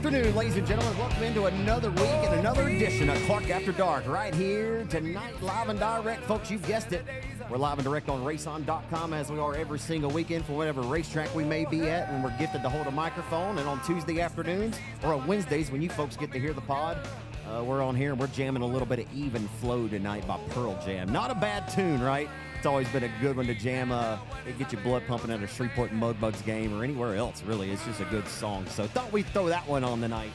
afternoon, ladies and gentlemen. Welcome into another week and another edition of Clark After Dark right here tonight, live and direct. Folks, you've guessed it. We're live and direct on RaceON.com as we are every single weekend for whatever racetrack we may be at when we're gifted to hold a microphone. And on Tuesday afternoons or on Wednesdays when you folks get to hear the pod, we're on here and we're jamming a little bit of Even Flow tonight by Pearl Jam. Not a bad tune, right? It's always been a good one to jam. It gets your blood pumping at a Shreveport Mudbugs game or anywhere else, really. It's just a good song. So thought we'd throw that one on tonight.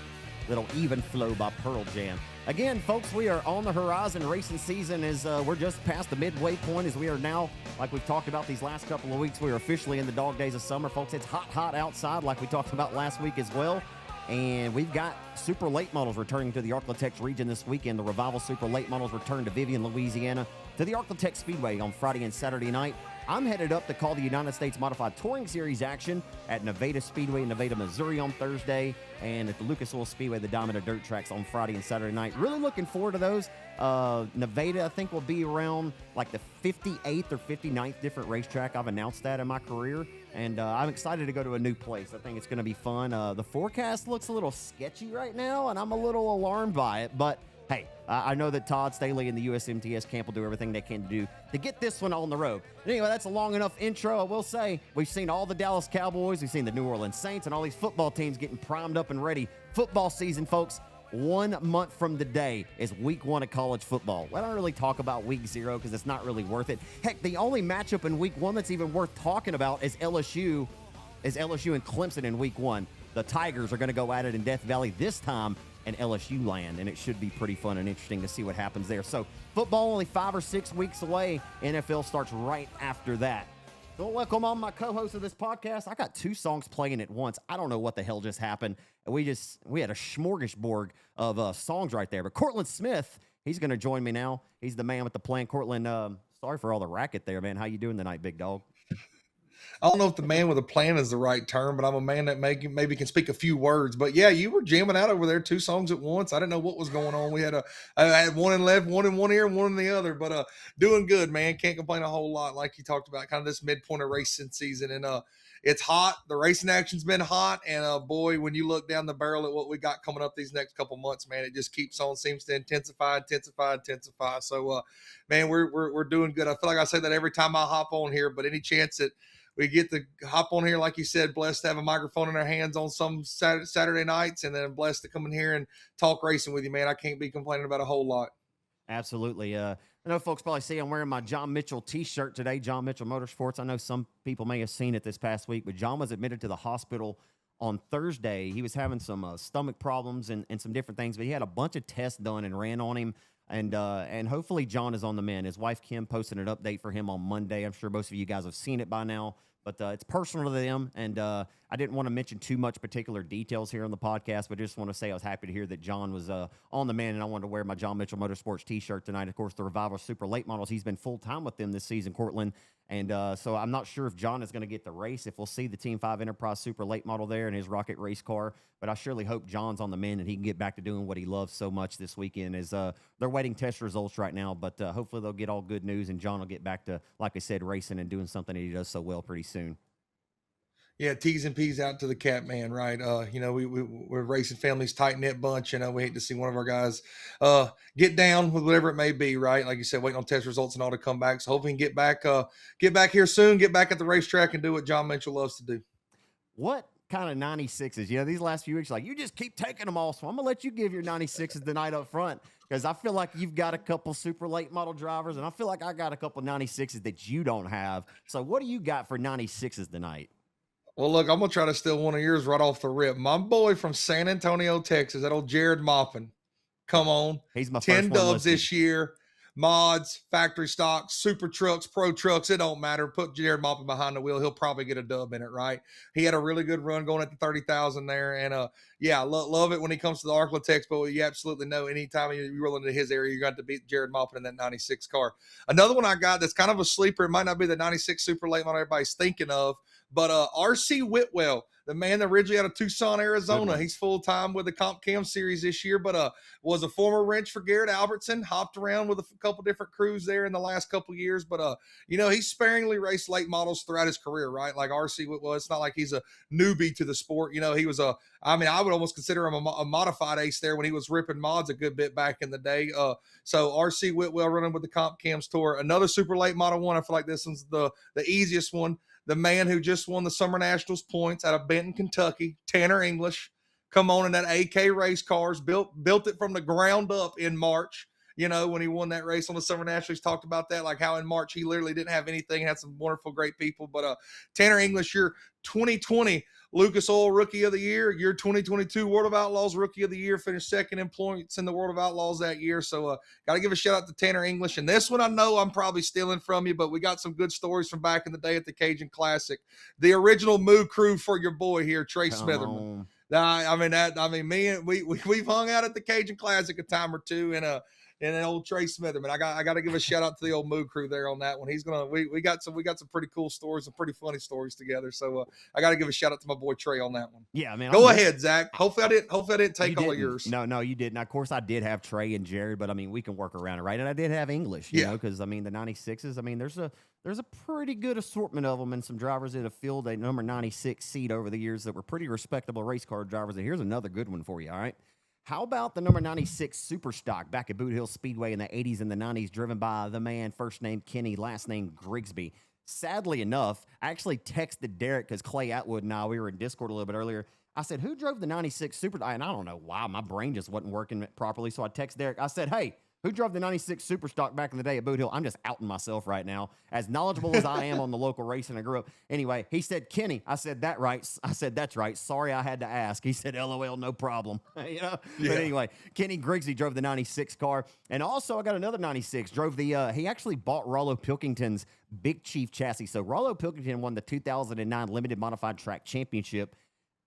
Little Even Flow by Pearl Jam. Again, folks, we are on the horizon. Racing season is, we're just past the midway point as we are now, like we've talked about these last couple of weeks, we are officially in the dog days of summer. Folks, it's hot, hot outside like we talked about last week as well. And we've got super late models returning to the Arklatex region this weekend. The Revival Super Late Models return to Vivian, Louisiana, to the Arklatex Speedway on Friday and Saturday night. I'm headed up to call the United States Modified Touring Series action at Nevada Speedway in Nevada, Missouri on Thursday, and at the Lucas Oil Speedway, the Diamond of Dirt tracks on Friday and Saturday night. Really looking forward to those. Nevada, I think, will be around like the 58th or 59th different racetrack. I've announced that in my career, and I'm excited to go to a new place. I think it's going to be fun. The forecast looks a little sketchy right now, and I'm a little alarmed by it, but hey, I know that Todd Staley and the USMTS camp will do everything they can do to get this one on the road. Anyway, that's a long enough intro. I will say we've seen all the Dallas Cowboys, we've seen the New Orleans Saints, and all these football teams getting primed up and ready. Football season, folks. 1 month from today is week 1 of college football. I don't really talk about week 0 because it's not really worth it. Heck, the only matchup in week 1 that's even worth talking about is LSU and Clemson in week 1. The Tigers are going to go at it in Death Valley this time in LSU land, and it should be pretty fun and interesting to see what happens there. So football only 5 or 6 weeks away. NFL starts right after that. So welcome on my co-host of this podcast. I got 2 songs playing at once. I don't know what the hell just happened. We had a smorgasbord of songs right there. But Cortland Smith, he's going to join me now. He's the man with the plan. Cortland, sorry for all the racket there, man. How you doing tonight, big dog? I don't know if the man with a plan is the right term, but I'm a man that maybe can speak a few words. But yeah, you were jamming out over there 2 songs at once. I didn't know what was going on. I had one in left, one in one ear, and one in the other. But doing good, man. Can't complain a whole lot. Like you talked about, kind of this midpoint of racing season, and it's hot. The racing action's been hot, and boy, when you look down the barrel at what we got coming up these next couple months, man, it just keeps on, seems to intensify. So, man, we're doing good. I feel like I say that every time I hop on here, but any chance that we get to hop on here, like you said, blessed to have a microphone in our hands on some Saturday nights, and then blessed to come in here and talk racing with you, man. I can't be complaining about a whole lot. Absolutely. I know folks probably see I'm wearing my John Mitchell t-shirt today, John Mitchell Motorsports. I know some people may have seen it this past week, but John was admitted to the hospital on Thursday. He was having some stomach problems and some different things, but he had a bunch of tests done and ran on him. And hopefully John is on the mend. His wife, Kim, posted an update for him on Monday. I'm sure most of you guys have seen it by now, but it's personal to them. And I didn't want to mention too much particular details here on the podcast, but just want to say I was happy to hear that John was on the mend, and I wanted to wear my John Mitchell Motorsports t-shirt tonight. Of course, the Revival Super Late Models, he's been full-time with them this season, Cortland. And so I'm not sure if John is going to get the race, if we'll see the Team 5 Enterprise Super Late Model there in his Rocket race car. But I surely hope John's on the mend and he can get back to doing what he loves so much this weekend. They're waiting test results right now, but hopefully they'll get all good news and John will get back to, like I said, racing and doing something that he does so well pretty soon. Yeah, T's and P's out to the cat man, right? We're racing families, tight-knit bunch. We hate to see one of our guys get down with whatever it may be, right? Like you said, waiting on test results and all to come back. So hopefully we can get back here soon, get back at the racetrack and do what John Mitchell loves to do. What kind of 96s? These last few weeks, like, you just keep taking them all. So I'm going to let you give your 96s tonight up front, because I feel like you've got a couple super late model drivers, and I feel like I got a couple 96s that you don't have. So what do you got for 96s tonight? Well, look, I'm going to try to steal one of yours right off the rip. My boy from San Antonio, Texas, that old Jared Maupin. Come on. He's my 10 first dubs this year. Mods, factory stock, super trucks, pro trucks. It don't matter. Put Jared Maupin behind the wheel. He'll probably get a dub in it, right? He had a really good run going at the 30,000 there. And, love it when he comes to the Arklatex, but you absolutely know anytime you roll into his area, you're going to beat Jared Maupin in that 96 car. Another one I got that's kind of a sleeper. It might not be the 96 super late model everybody's thinking of, But RC Whitwell, the man that originally out of Tucson, Arizona, he's full time with the Comp Cam series this year, but was a former wrench for Garrett Albertson, hopped around with a couple different crews there in the last couple years. But he's sparingly raced late models throughout his career, right? Like RC Whitwell, it's not like he's a newbie to the sport. He was I would almost consider him a modified ace there when he was ripping mods a good bit back in the day. So RC Whitwell running with the Comp Cams Tour, another super late model one. I feel like this one's the easiest one. The man who just won the Summer Nationals points out of Benton, Kentucky, Tanner English, come on in that AK race cars, built it from the ground up in March. When he won that race on the Summer Nationals, talked about that, like how in March he literally didn't have anything, had some wonderful, great people. But Tanner English, your 2020 Lucas Oil Rookie of the Year, your 2022 World of Outlaws Rookie of the Year, finished second in points in the World of Outlaws that year. So got to give a shout out to Tanner English. And this one I know I'm probably stealing from you, but we got some good stories from back in the day at the Cajun Classic. The original Moo crew for your boy here, Trey Smitherman. We've hung out at the Cajun Classic a time or two, and an old Trey Smitherman. I got to give a shout out to the old Moo crew there on that one. We got some pretty cool stories, some pretty funny stories together. So I got to give a shout out to my boy Trey on that one. Yeah, man. Go ahead, Zach. Hopefully I didn't take all of yours. No, you didn't. Of course, I did have Trey and Jerry, but we can work around it, right? And I did have English, you know, because the 96s. There's a pretty good assortment of them, and some drivers that have filled a number 96 seat over the years that were pretty respectable race car drivers. And here's another good one for you. All right. How about the number 96 Super Stock back at Boot Hill Speedway in the 80s and the 90s, driven by the man, first name Kenny, last name Grigsby? Sadly enough, I actually texted Derek because Clay Atwood and we were in Discord a little bit earlier. I said, who drove the 96 Super Stock? And I don't know why. My brain just wasn't working properly. So I texted Derek. I said, hey, who drove the 96 Super Stock back in the day at Boot Hill? I'm just outing myself right now. As knowledgeable as I am on the local racing I grew up. Anyway, he said, Kenny. I said, that's right. Sorry I had to ask. He said, LOL, no problem. But anyway, Kenny Grigsby drove the 96 car. And also, I got another 96. Drove he actually bought Rollo Pilkington's Big Chief chassis. So Rollo Pilkington won the 2009 Limited Modified Track Championship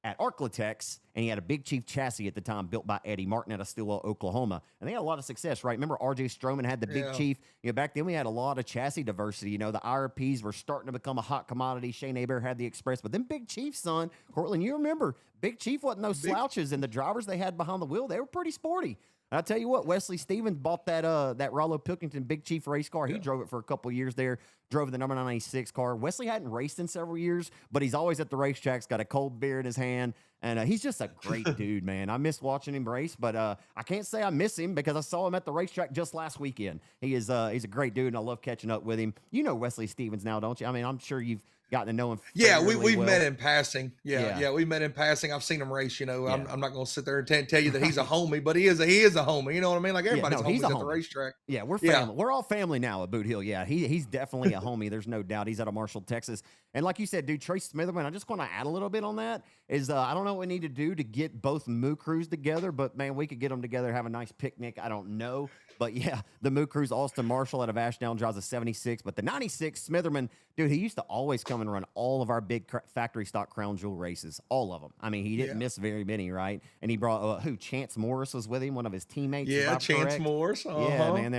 at Arklatex, and he had a Big Chief chassis at the time built by Eddie Martin out of Stillwell, Oklahoma. And they had a lot of success, right? Remember R.J. Stroman had the Big Chief? Back then we had a lot of chassis diversity. The IRPs were starting to become a hot commodity. Shane Aber had the Express. But then Big Chief, son, Cortland, you remember, Big Chief wasn't no slouches, and the drivers they had behind the wheel, they were pretty sporty. And I'll tell you what, Wesley Stevens bought that Rollo Pilkington Big Chief race car. He drove it for a couple of years there, drove the number 96 car. Wesley hadn't raced in several years, but he's always at the racetracks, got a cold beer in his hand, and he's just a great dude, man. I miss watching him race, but I can't say I miss him because I saw him at the racetrack just last weekend. He's a great dude, and I love catching up with him. You know Wesley Stevens now, don't you? I'm sure you've gotten to know him. We've met in passing. We met in passing. I've seen him race. I'm not going to sit there and tell you that he's a homie, but he is a homie. You know what I mean? Like everybody's homies at the racetrack. Yeah, we're family. We're all family now at Boot Hill. Yeah, he's definitely a homie. There's no doubt. He's out of Marshall, Texas. And like you said, dude, Trey Smitherman, I just want to add a little bit on that. I don't know what we need to do to get both Moo crews together, but man, we could get them together, have a nice picnic. I don't know. But yeah, the Moo Crew's Austin Marshall out of Ashdown drives a 76. But the 96 Smitherman, dude, he used to always come and run all of our big factory stock crown jewel races. All of them. He didn't miss very many, right? And he brought, Chance Morris was with him, one of his teammates. Yeah, Chance Morris. Yeah, man.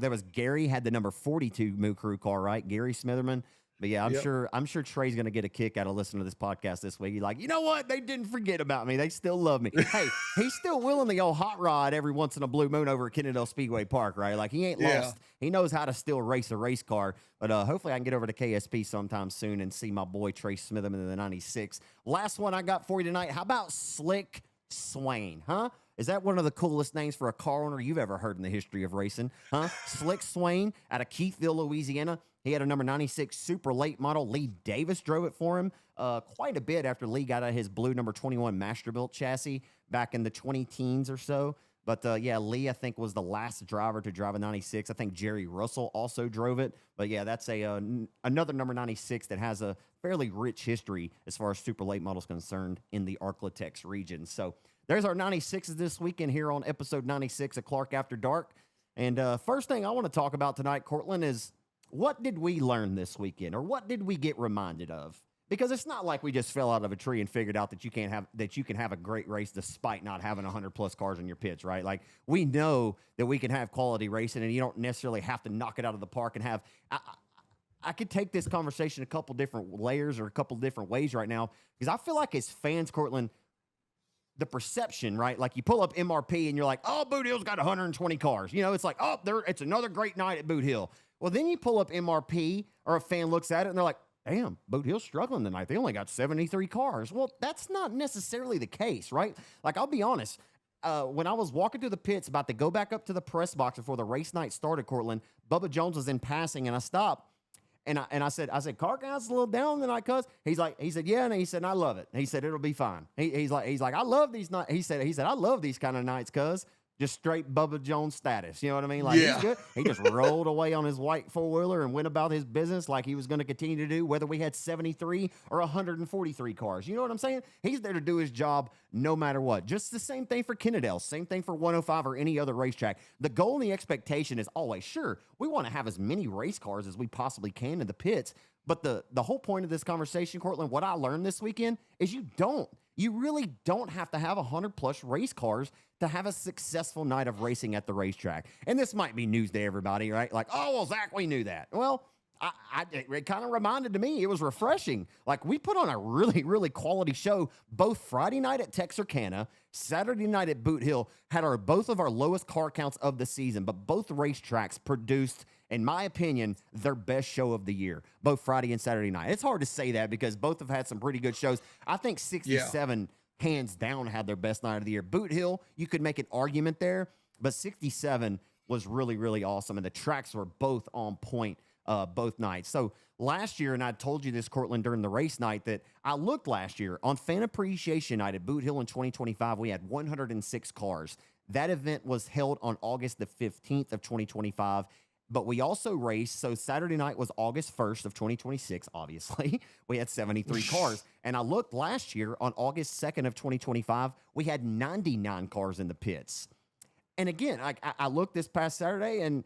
There was Gary, had the number 42 Moo Crew car, right? Gary Smitherman. But yeah, I'm sure Trey's going to get a kick out of listening to this podcast this week. He's like, you know what? They didn't forget about me. They still love me. Hey, he's still willing to go hot rod every once in a blue moon over at Kennedale Speedway Park, right? Like, he ain't lost. He knows how to still race a race car. But hopefully I can get over to KSP sometime soon and see my boy Trey Smitherman in the 96. Last one I got for you tonight. How about Slick Swain, huh? Is that one of the coolest names for a car owner you've ever heard in the history of racing, huh? Slick Swain out of Keithville, Louisiana. He had a number 96 super late model. Lee Davis drove it for him quite a bit after Lee got out his blue number 21 Masterbuilt chassis back in the 20-teens or so. But, Lee, I think, was the last driver to drive a 96. I think Jerry Russell also drove it. But, yeah, that's another number 96 that has a fairly rich history as far as super late models concerned in the Arklatex region. So there's our 96s this weekend here on episode 96 of Clark After Dark. And first thing I want to talk about tonight, Cortland, is what did we learn this weekend, or what did we get reminded of? Because it's not like we just fell out of a tree and figured out that you can have a great race despite not having 100+ cars in your pits, right? Like, we know that we can have quality racing, and you don't necessarily have to knock it out of the park and have. I could take this conversation a couple different layers or a couple different ways right now, because I feel like as fans, Cortland, the perception, right? Like you pull up MRP and you're like, oh, Boot Hill's got 120 cars. You know, it's like, oh, it's another great night at Boot Hill. Well, then you pull up MRP or a fan looks at it and they're like, damn, Boot Hill's struggling tonight. They only got 73 cars. Well, that's not necessarily the case, right? Like, I'll be honest. When I was walking through the pits about to go back up to the press box before the race night started, Cortland, Bubba Jones was in passing and I stopped. And I said, car count's a little down tonight, cuz. He said, yeah, and he said, I love it. He said, it'll be fine. He's like, I love these nights. He said, I love these kind of nights, cuz. Just straight Bubba Jones status. You know what I mean? Like, Yeah. he's good. He just rolled away on his white four-wheeler and went about his business like he was going to continue to do, whether we had 73 or 143 cars. You know what I'm saying? He's there to do his job no matter what. Just the same thing for Kennedale, same thing for 105 or any other racetrack. The goal and the expectation is always, sure, we want to have as many race cars as we possibly can in the pits. But the whole point of this conversation, Cortland, what I learned this weekend is you really don't have to have 100-plus race cars to have a successful night of racing at the racetrack. And this might be news to everybody, right? Like, oh, well, Zach, we knew that. Well, it kind of reminded to me, it was refreshing. Like, we put on a really, really quality show both Friday night at Texarkana, Saturday night at Boot Hill, had both of our lowest car counts of the season, but both racetracks produced, in my opinion, their best show of the year, both Friday and Saturday night. It's hard to say that because both have had some pretty good shows. I think 67 hands down had their best night of the year. Boot Hill, you could make an argument there, but 67 was really, really awesome, and the tracks were both on point both nights. So last year, and I told you this, Cortland, during the race night, that I looked last year on Fan Appreciation Night at Boot Hill in 2025, we had 106 cars. That event was held on August the 15th of 2025, but we also raced, so Saturday night was August 1st of 2026, obviously. We had 73 cars. And I looked last year on August 2nd of 2025, we had 99 cars in the pits. And again, I looked this past Saturday, and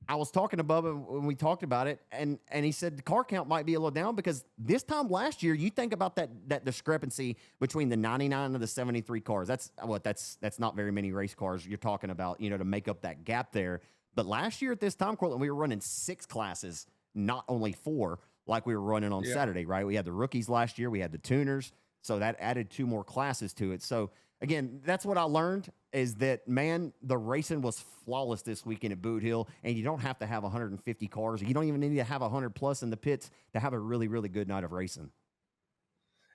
I was talking to Bubba when we talked about it, and he said the car count might be a little down because this time last year, you think about that discrepancy between the 99 and the 73 cars. That's not very many race cars you're talking about, to make up that gap there. But last year at this time, Cortland, we were running 6 classes, not only 4, like we were running on Saturday, right? We had the rookies last year. We had the tuners. So that added 2 more classes to it. So, again, that's what I learned is that, man, the racing was flawless this weekend at Boot Hill, and you don't have to have 150 cars. You don't even need to have 100-plus in the pits to have a really, really good night of racing.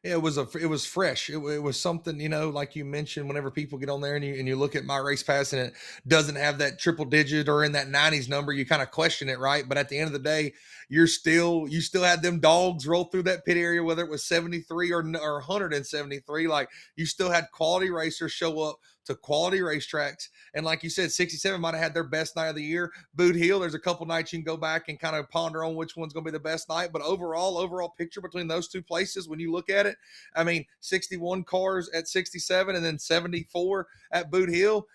Yeah, it was fresh. It was something, like you mentioned, whenever people get on there and you look at my race pass and it doesn't have that triple digit or in that 90s number, you kind of question it, right? But at the end of the day, you still had them dogs roll through that pit area, whether it was 73 or 173. Like, you still had quality racers show up to quality racetracks. And like you said, 67 might have had their best night of the year. Boot Hill, there's a couple nights you can go back and kind of ponder on which one's going to be the best night. But overall picture between those two places, when you look at it, I mean, 61 cars at 67 and then 74 at Boot Hill.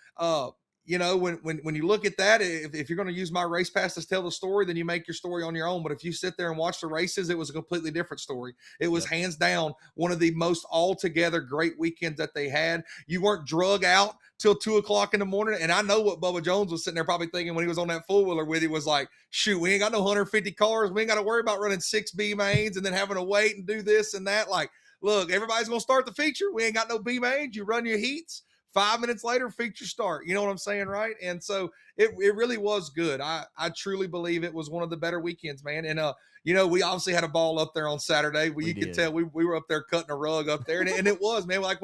When you look at that, if you're going to use my race pass to tell the story, then you make your story on your own. But if you sit there and watch the races, it was a completely different story. It was hands down one of the most altogether great weekends that they had. You weren't drug out till 2:00 in the morning. And I know what Bubba Jones was sitting there probably thinking when he was on that four-wheeler with you was like, shoot, we ain't got no 150 cars. We ain't got to worry about running 6 B mains and then having to wait and do this and that. Like, look, everybody's going to start the feature. We ain't got no B mains. You run your heats. 5 minutes later, feature start. You know what I'm saying, right? And so it really was good. I truly believe it was one of the better weekends, man. And we obviously had a ball up there on Saturday. You could tell we were up there cutting a rug up there, and it was, man. Like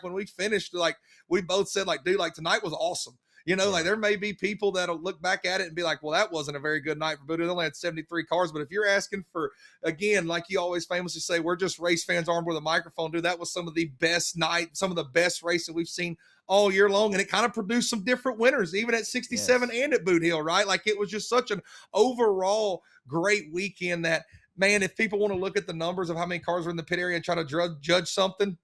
when we finished, like we both said, like, dude, like tonight was awesome. Like there may be people that'll look back at it and be like, well, that wasn't a very good night for Buddha. They only had 73 cars. But if you're asking for, again, like you always famously say, we're just race fans armed with a microphone, dude, that was some of the best some of the best racing we've seen all year long. And it kind of produced some different winners, even at 67 and at Boot Hill, right? Like it was just such an overall great weekend that, man, if people want to look at the numbers of how many cars were in the pit area and try to judge something,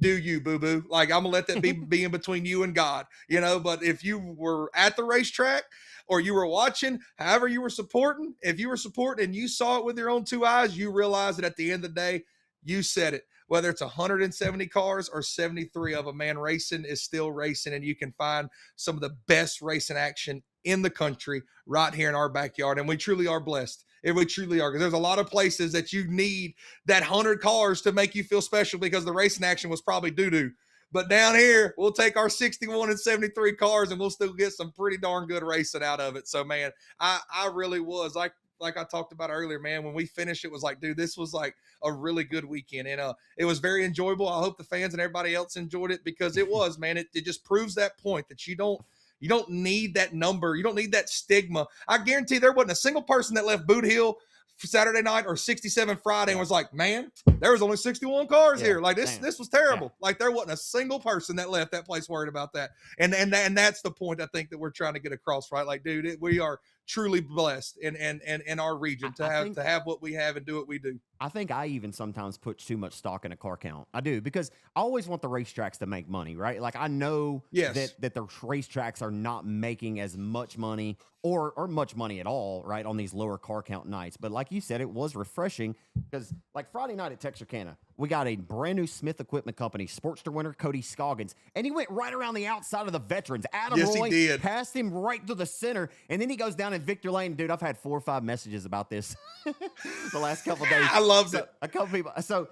do you, boo-boo. Like, I'm gonna let that be in between you and God, but if you were at the racetrack or you were watching, however you were supporting, if you were supporting and you saw it with your own 2 eyes, you realize that at the end of the day, you said it. Whether it's 170 cars or 73 of them, man, racing is still racing, and you can find some of the best racing action in the country right here in our backyard. And we truly are blessed. And we truly are, because there's a lot of places that you need that 100 cars to make you feel special, because the racing action was probably doo-doo. But down here, we'll take our 61 and 73 cars and we'll still get some pretty darn good racing out of it. So, man, I really was like I talked about earlier, man, when we finished, it was like, dude, this was like a really good weekend. And it was very enjoyable. I hope the fans and everybody else enjoyed it, because it was, man, it just proves that point that you don't need that number. You don't need that stigma. I guarantee there wasn't a single person that left Boot Hill Saturday night or 67 Friday and was like, man, there was only 61 cars here. Like this was terrible. Yeah. Like there wasn't a single person that left that place worried about that. And that's the point I think that we're trying to get across, right? Like, dude, we are truly blessed in our region to have what we have and do what we do. I think I even sometimes put too much stock in a car count. I do, because I always want the racetracks to make money, right? Like I know that the racetracks are not making as much money or much money at all, right, on these lower car count nights. But like you said, it was refreshing, because like Friday night at Texarkana, we got a brand new Smith Equipment Company Sportster winner, Cody Scoggins, and he went right around the outside of the veterans. Adam Roy passed him right to the center, and then he goes down in Victor Lane. Dude, I've had 4 or 5 messages about this the last couple of days. I loved it. A couple people. So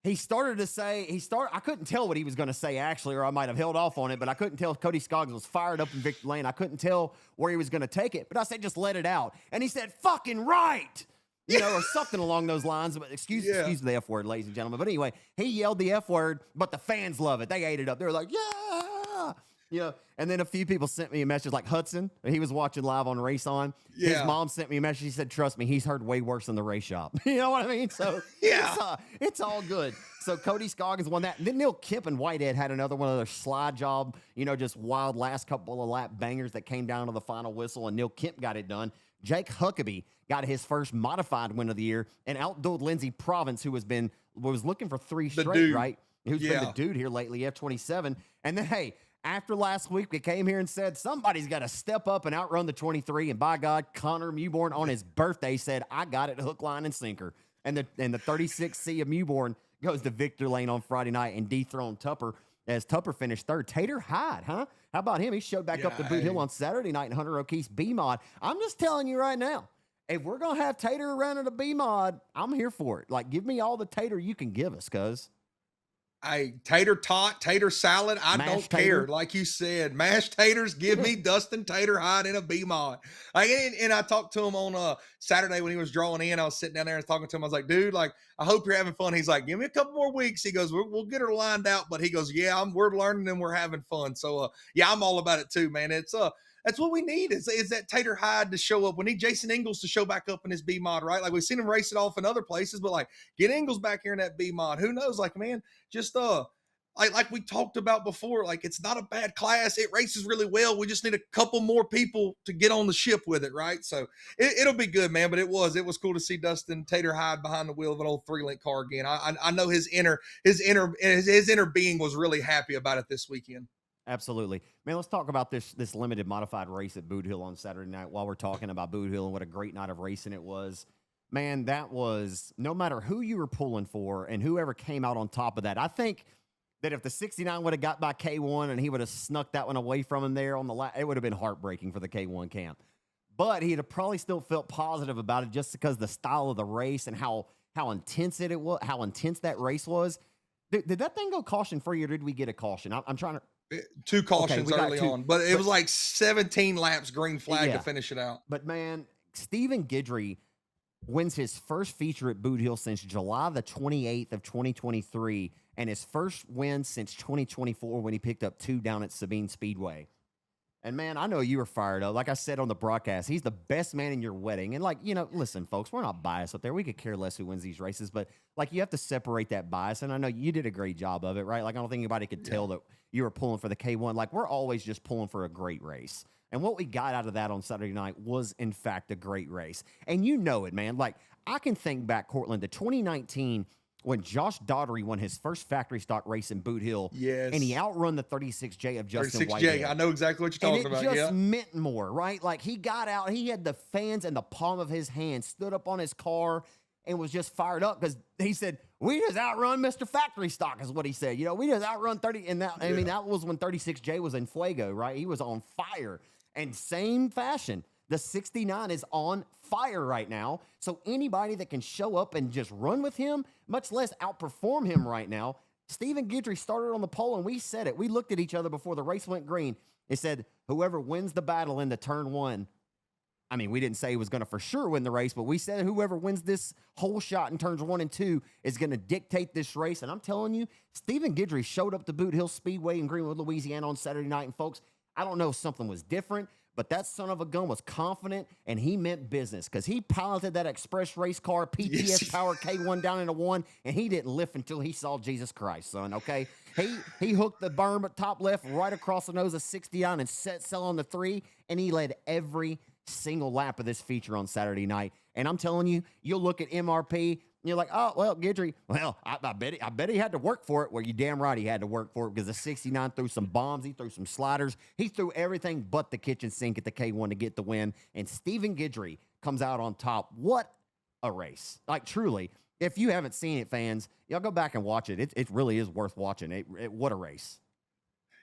he started to say, I couldn't tell what he was going to say, actually, or I might have held off on it, but I couldn't tell. Cody Scoggins was fired up in Victor Lane. I couldn't tell where he was going to take it, but I said, just let it out. And he said, fucking right. You know, or something along those lines. But excuse the F word, ladies and gentlemen. But anyway, he yelled the F word, but the fans love it. They ate it up. They were like, yeah. You know, and then a few people sent me a message, like Hudson. He was watching live on RaceON. Yeah. His mom sent me a message. She said, trust me, he's heard way worse than the race shop. You know what I mean? So it's all good. So Cody Scoggins won that. And then Neil Kemp and Whitehead had another one of their slide job, you know, just wild last couple of lap bangers that came down to the final whistle, and Neil Kemp got it done. Jake Huckabee got his first modified win of the year and outdueled Lindsey Province, who was looking for 3 straight, right? Who's been the dude here lately, F27. And then, hey, after last week, we came here and said, somebody's got to step up and outrun the 23. And by God, Connor Mewborn on his birthday said, I got it, hook, line, and sinker. And the 36C of Mewborn goes to Victor Lane on Friday night and dethroned Tupper, as Tupper finished third. Tater Hyde, huh? How about him? He showed back up to Boot Hill on Saturday night in Hunter O'Keefe's B-Mod. I'm just telling you right now, if we're going to have Tater around at a B-Mod, I'm here for it. Like, give me all the tater you can give us, cuz. Tater tot, tater salad, I don't care. Like you said, mashed taters, give me Dustin Tater Hyde in a B-Mod. And I talked to him on Saturday when he was drawing in. I was sitting down there and talking to him. I was like, dude, like, I hope you're having fun. He's like, give me a couple more weeks. He goes, we'll get her lined out. But he goes, yeah, we're learning and we're having fun. So, I'm all about it too, man. It's that's what we need is that Tater Hyde to show up. We need Jason Ingalls to show back up in his B-Mod, right? Like, we've seen him race it off in other places, but like, get Ingalls back here in that B-Mod. Who knows? Like, man, just like we talked about before, like, it's not a bad class. It races really well. We just need a couple more people to get on the ship with it, right? So it'll be good, man. But it was cool to see Dustin Tater Hyde behind the wheel of an old 3-link car again. I know his inner being was really happy about it this weekend. Absolutely. Man, let's talk about this limited modified race at Boot Hill on Saturday night while we're talking about Boot Hill and what a great night of racing it was. Man, that was, no matter who you were pulling for and whoever came out on top of that, I think that if the 69 would have got by K1 and he would have snuck that one away from him there on the it would have been heartbreaking for the K1 camp. But he'd have probably still felt positive about it just because the style of the race and how intense it was, how intense that race was. Did that thing go caution free, or did we get a caution? I'm trying to... 2 cautions early on, but it was like 17 laps green flag to finish it out. But man, Stephen Guidry wins his first feature at Boot Hill since July the 28th of 2023, and his first win since 2024 when he picked up 2 down at Sabine Speedway. And man, I know you were fired up. Like I said on the broadcast, he's the best man in your wedding. And like, you know, listen, folks, we're not biased up there. We could care less who wins these races, but like, you have to separate that bias. And I know you did a great job of it, right? Like, I don't think anybody could tell that you were pulling for the K1. Like, we're always just pulling for a great race. And what we got out of that on Saturday night was, in fact, a great race. And you know it, man. Like, I can think back, Cortland, to 2019 when Josh Daugherty won his first factory stock race in Boot Hill. Yes. And he outrun the 36J of Justin 36J, Whitehead. I know exactly what you're talking about. And it just meant more, right? Like, he got out, he had the fans in the palm of his hand, stood up on his car, and was just fired up because he said, we just outrun Mr. Factory Stock, is what he said. You know, we just outrun 30. And that, I mean, that was when 36J was in Fuego, right? He was on fire. And same fashion, the 69 is on fire right now. So anybody that can show up and just run with him, much less outperform him right now. Stephen Guidry started on the pole, and we said it. We looked at each other before the race went green. It said, whoever wins the battle into turn one. I mean, we didn't say he was going to for sure win the race, but we said whoever wins this whole shot in turns 1 and 2 is going to dictate this race. And I'm telling you, Stephen Guidry showed up to Boot Hill Speedway in Greenwood, Louisiana on Saturday night. And folks, I don't know if something was different, but that son of a gun was confident, and he meant business because he piloted that express race car, PTS Power K1 down into 1, and he didn't lift until he saw Jesus Christ, son, okay? He hooked the berm at top left right across the nose of 69 and set sail on the 3, and he led every single lap of this feature on Saturday night. And I'm telling you, you'll look at MRP, and you're like, oh, well, Guidry, well, I bet he had to work for it. Well, you damn right he had to work for it because the 69 threw some bombs. He threw some sliders. He threw everything but the kitchen sink at the K1 to get the win. And Stephen Guidry comes out on top. What a race. Like, truly, if you haven't seen it, fans, y'all go back and watch it. It really is worth watching. What a race.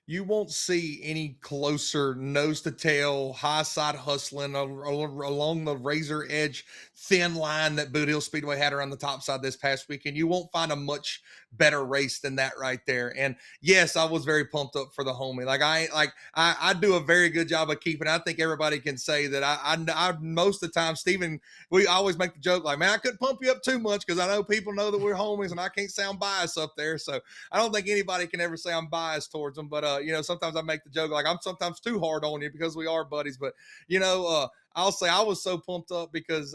You won't see any closer nose to tail, high side hustling along the razor edge, thin line that Boot Hill Speedway had around the top side this past weekend. You won't find a much better race than that right there. And yes, I was very pumped up for the homie. I do a very good job of keeping. I think everybody can say that I most of the time, Stephen, we always make the joke like, man, I couldn't pump you up too much because I know people know that we're homies and I can't sound biased up there. So I don't think anybody can ever say I'm biased towards them. But sometimes I make the joke like I'm sometimes too hard on you because we are buddies. But I'll say I was so pumped up because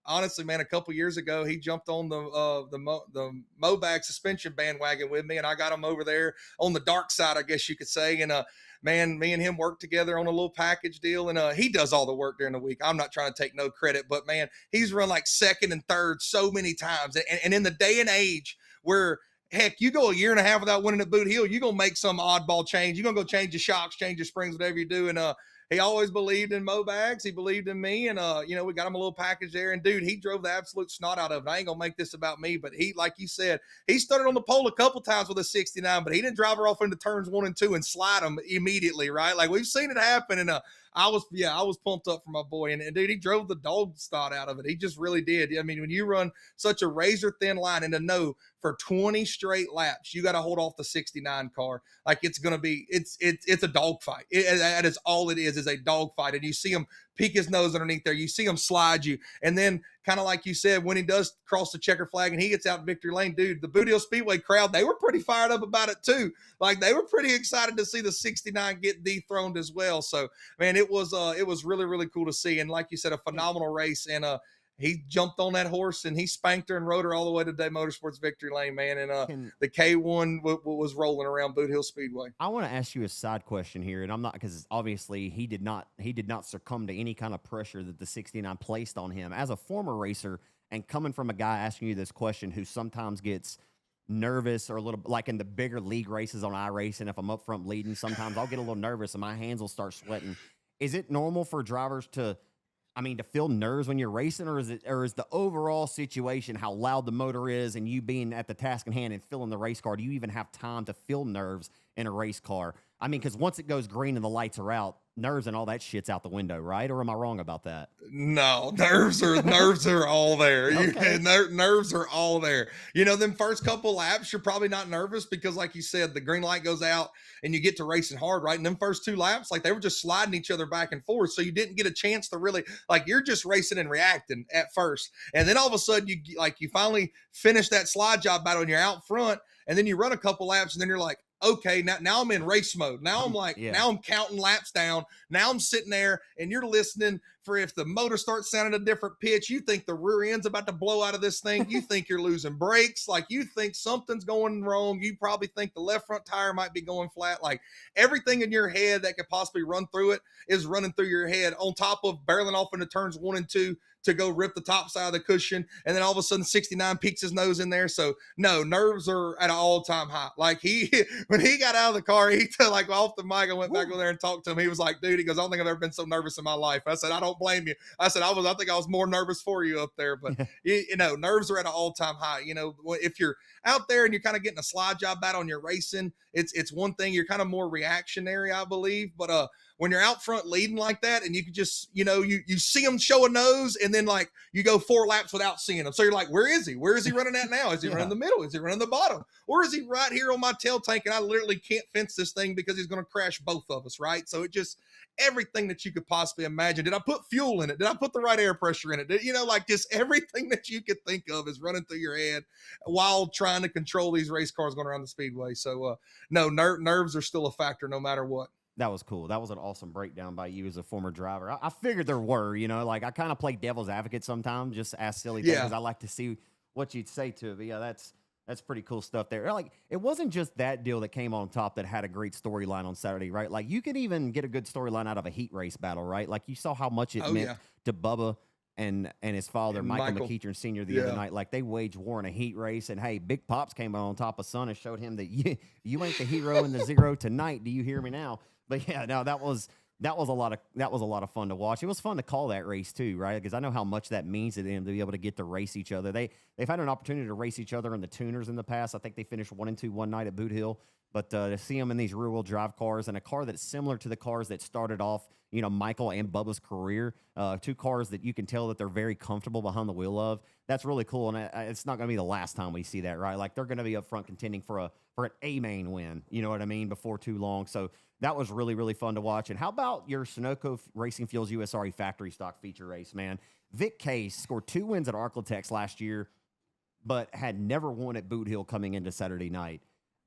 honestly, man, a couple years ago he jumped on the Mobag suspension bandwagon with me, and I got him over there on the dark side, I guess you could say. And man, me and him worked together on a little package deal, and he does all the work during the week. I'm not trying to take no credit, but man, he's run like second and third so many times, and in the day and age where heck, you go a year and a half without winning at Boot Hill, you're going to make some oddball change. You're going to go change your shocks, change your springs, whatever you do. And he always believed in Mobags. He believed in me. And, we got him a little package there. And, dude, he drove the absolute snot out of it. I ain't going to make this about me. But he, like you said, he started on the pole a couple times with a 69, but he didn't drive her off into turns 1 and 2 and slide them immediately, right? Like, we've seen it happen. And I was pumped up for my boy. And dude, he drove the dog snot out of it. He just really did. I mean, when you run such a razor thin line and to know for 20 straight laps, you got to hold off the 69 car. Like it's going to be, it's a dogfight. That is all it is a dogfight. And you see him peek his nose underneath there. You see him slide you. And then kind of like you said, when he does cross the checker flag and he gets out victory lane, dude, the Boot Hill Speedway crowd, they were pretty fired up about it too. Like they were pretty excited to see the 69 get dethroned as well. So man, it was really, really cool to see. And like you said, a phenomenal race. And he jumped on that horse and he spanked her and rode her all the way to Day Motorsports victory lane, man. And the K1 was rolling around Boot Hill Speedway. I want to ask you a side question here, and I'm not, because obviously he did not succumb to any kind of pressure that the 69 placed on him. As a former racer and coming from a guy asking you this question who sometimes gets nervous or a little, like in the bigger league races on iRacing, if I'm up front leading, sometimes I'll get a little nervous and my hands will start sweating. Is it normal for drivers to feel nerves when you're racing, or is the overall situation how loud the motor is and you being at the task in hand and filling the race car? Do you even have time to feel nerves in a race car? I mean, because once it goes green and the lights are out, nerves and all that shit's out the window, right? Or am I wrong about that? No, nerves are all there. Okay. Nerves are all there. Them first couple laps, you're probably not nervous because, like you said, the green light goes out and you get to racing hard, right? And them first 2 laps, like they were just sliding each other back and forth. So you didn't get a chance to really, like, you're just racing and reacting at first. And then all of a sudden you finally finish that slide job battle and you're out front, and then you run a couple laps and then you're like, okay, now I'm in race mode. Now I'm like, Now I'm counting laps down. Now I'm sitting there and you're listening for if the motor starts sounding a different pitch, you think the rear end's about to blow out of this thing. You think you're losing brakes. Like you think something's going wrong. You probably think the left front tire might be going flat. Like everything in your head that could possibly run through it is running through your head on top of barreling off into turns 1 and 2 to go rip the top side of the cushion. And then all of a sudden 69 peeks his nose in there. So no, nerves are at an all-time high. Like when he got out of the car, he like off the mic, I went back over there and talked to him. He was like, dude, he goes, I don't think I've ever been so nervous in my life. I said, I don't blame you. I said, I think I was more nervous for you up there, but nerves are at an all-time high. If you're out there and you're kind of getting a slide job battle and you're racing, it's one thing. You're kind of more reactionary, I believe. But when you're out front leading like that, and you can just, you see him show a nose, and then like you go 4 laps without seeing him. So you're like, where is he? Where is he running at now? Is he running the middle? Is he running the bottom? Or is he right here on my tail tank, and I literally can't fence this thing because he's going to crash both of us, right? So it just, everything that you could possibly imagine. Did I put fuel in it? Did I put the right air pressure in it? Like just everything that you could think of is running through your head while trying to control these race cars going around the speedway. So no, nerves are still a factor no matter what. That was cool. That was an awesome breakdown by you as a former driver. I figured there were, like I kind of play devil's advocate sometimes, just ask silly things because I like to see what you'd say to it. But yeah, that's pretty cool stuff there. Like, it wasn't just that deal that came on top that had a great storyline on Saturday, right? Like, you could even get a good storyline out of a heat race battle, right? Like, you saw how much it meant to Bubba and his father, Michael McEachern Sr., the other night. Like, they waged war in a heat race, and hey, Big Pops came on top of Son and showed him that you ain't the hero in the zero tonight. Do you hear me now? But yeah, no, that was a lot of fun to watch. It was fun to call that race too, right? Because I know how much that means to them to be able to get to race each other. They've had an opportunity to race each other in the tuners in the past. I think they finished 1 and 2 one night at Boot Hill. But to see them in these rear-wheel drive cars and a car that's similar to the cars that started off, Michael and Bubba's career, 2 cars that you can tell that they're very comfortable behind the wheel of. That's really cool, and it's not going to be the last time we see that, right? Like, they're going to be up front contending for an A-main win, you know what I mean, before too long. So that was really, really fun to watch. And how about your Sunoco Racing Fuels USRE factory stock feature race, man? Vic Case scored 2 wins at Arklatex last year, but had never won at Boot Hill coming into Saturday night.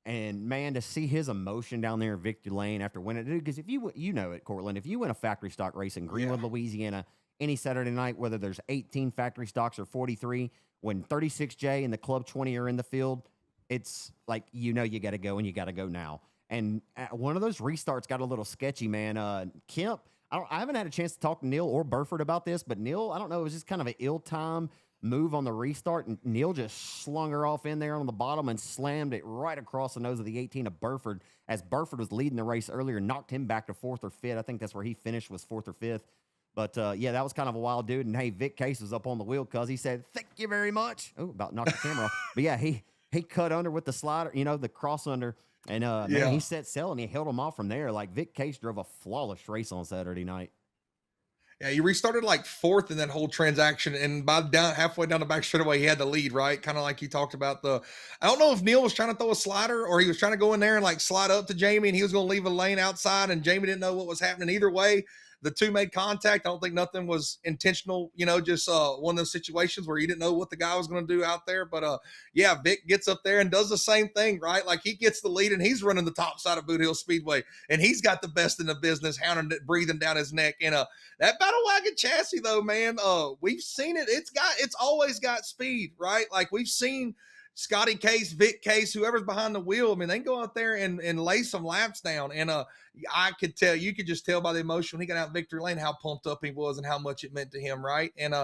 And, man, to see his emotion down there in Victory Lane after winning it, because if you know it, Cortland, if you win a factory stock race in Greenwood, Louisiana, any Saturday night, whether there's 18 factory stocks or 43, when 36J and the Club 20 are in the field, it's like, you got to go, and you got to go now. And one of those restarts got a little sketchy, man. Kemp, I haven't had a chance to talk to Neil or Burford about this, but Neil, I don't know, it was just kind of an ill-timed move on the restart, and Neil just slung her off in there on the bottom and slammed it right across the nose of the 18 of Burford as Burford was leading the race earlier, knocked him back to 4th or 5th. I think that's where he finished, was 4th or 5th. But, yeah, that was kind of a wild dude. And, hey, Vic Case was up on the wheel because he said, "Thank you very much." Oh, about knocked the camera off. But, yeah, he cut under with the slider, the cross under. And, man, he set sail and he held him off from there. Like, Vic Case drove a flawless race on Saturday night. Yeah, he restarted like 4th in that whole transaction, and by halfway down the back straightaway, he had the lead, right? Kind of like you talked about I don't know if Neil was trying to throw a slider or he was trying to go in there and like slide up to Jamie, and he was going to leave a lane outside, and Jamie didn't know what was happening. Either way, the 2 made contact. I don't think nothing was intentional, just one of those situations where you didn't know what the guy was going to do out there. But yeah, Vic gets up there and does the same thing, right? Like, he gets the lead and he's running the top side of Boot Hill Speedway, and he's got the best in the business, hounding it, breathing down his neck. And that Battle Wagon chassis, though, man, we've seen it. It's always got speed, right? Like, we've seen Scotty Case, Vic Case, whoever's behind the wheel. I mean, they can go out there and lay some laps down. And you could just tell by the emotion when he got out in Victory Lane how pumped up he was and how much it meant to him, right? And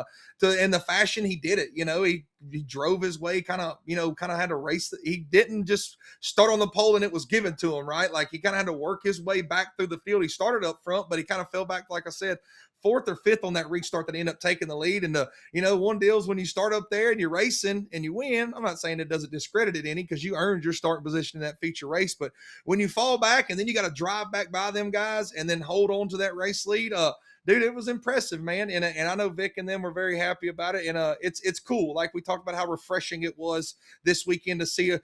in the fashion he did it, he drove his way, kind of had to race. He didn't just start on the pole and it was given to him, right? Like, he kind of had to work his way back through the field. He started up front, but he kind of fell back, like I said, 4th or 5th on that restart that ended up taking the lead. And one deal is when you start up there and you're racing and you win. I'm not saying it doesn't discredit it any, because you earned your starting position in that feature race. But when you fall back and then you got to drive back by them guys and then hold on to that race lead, dude, it was impressive, man. And I know Vic and them were very happy about it. And it's cool. Like, we talked about how refreshing it was this weekend to see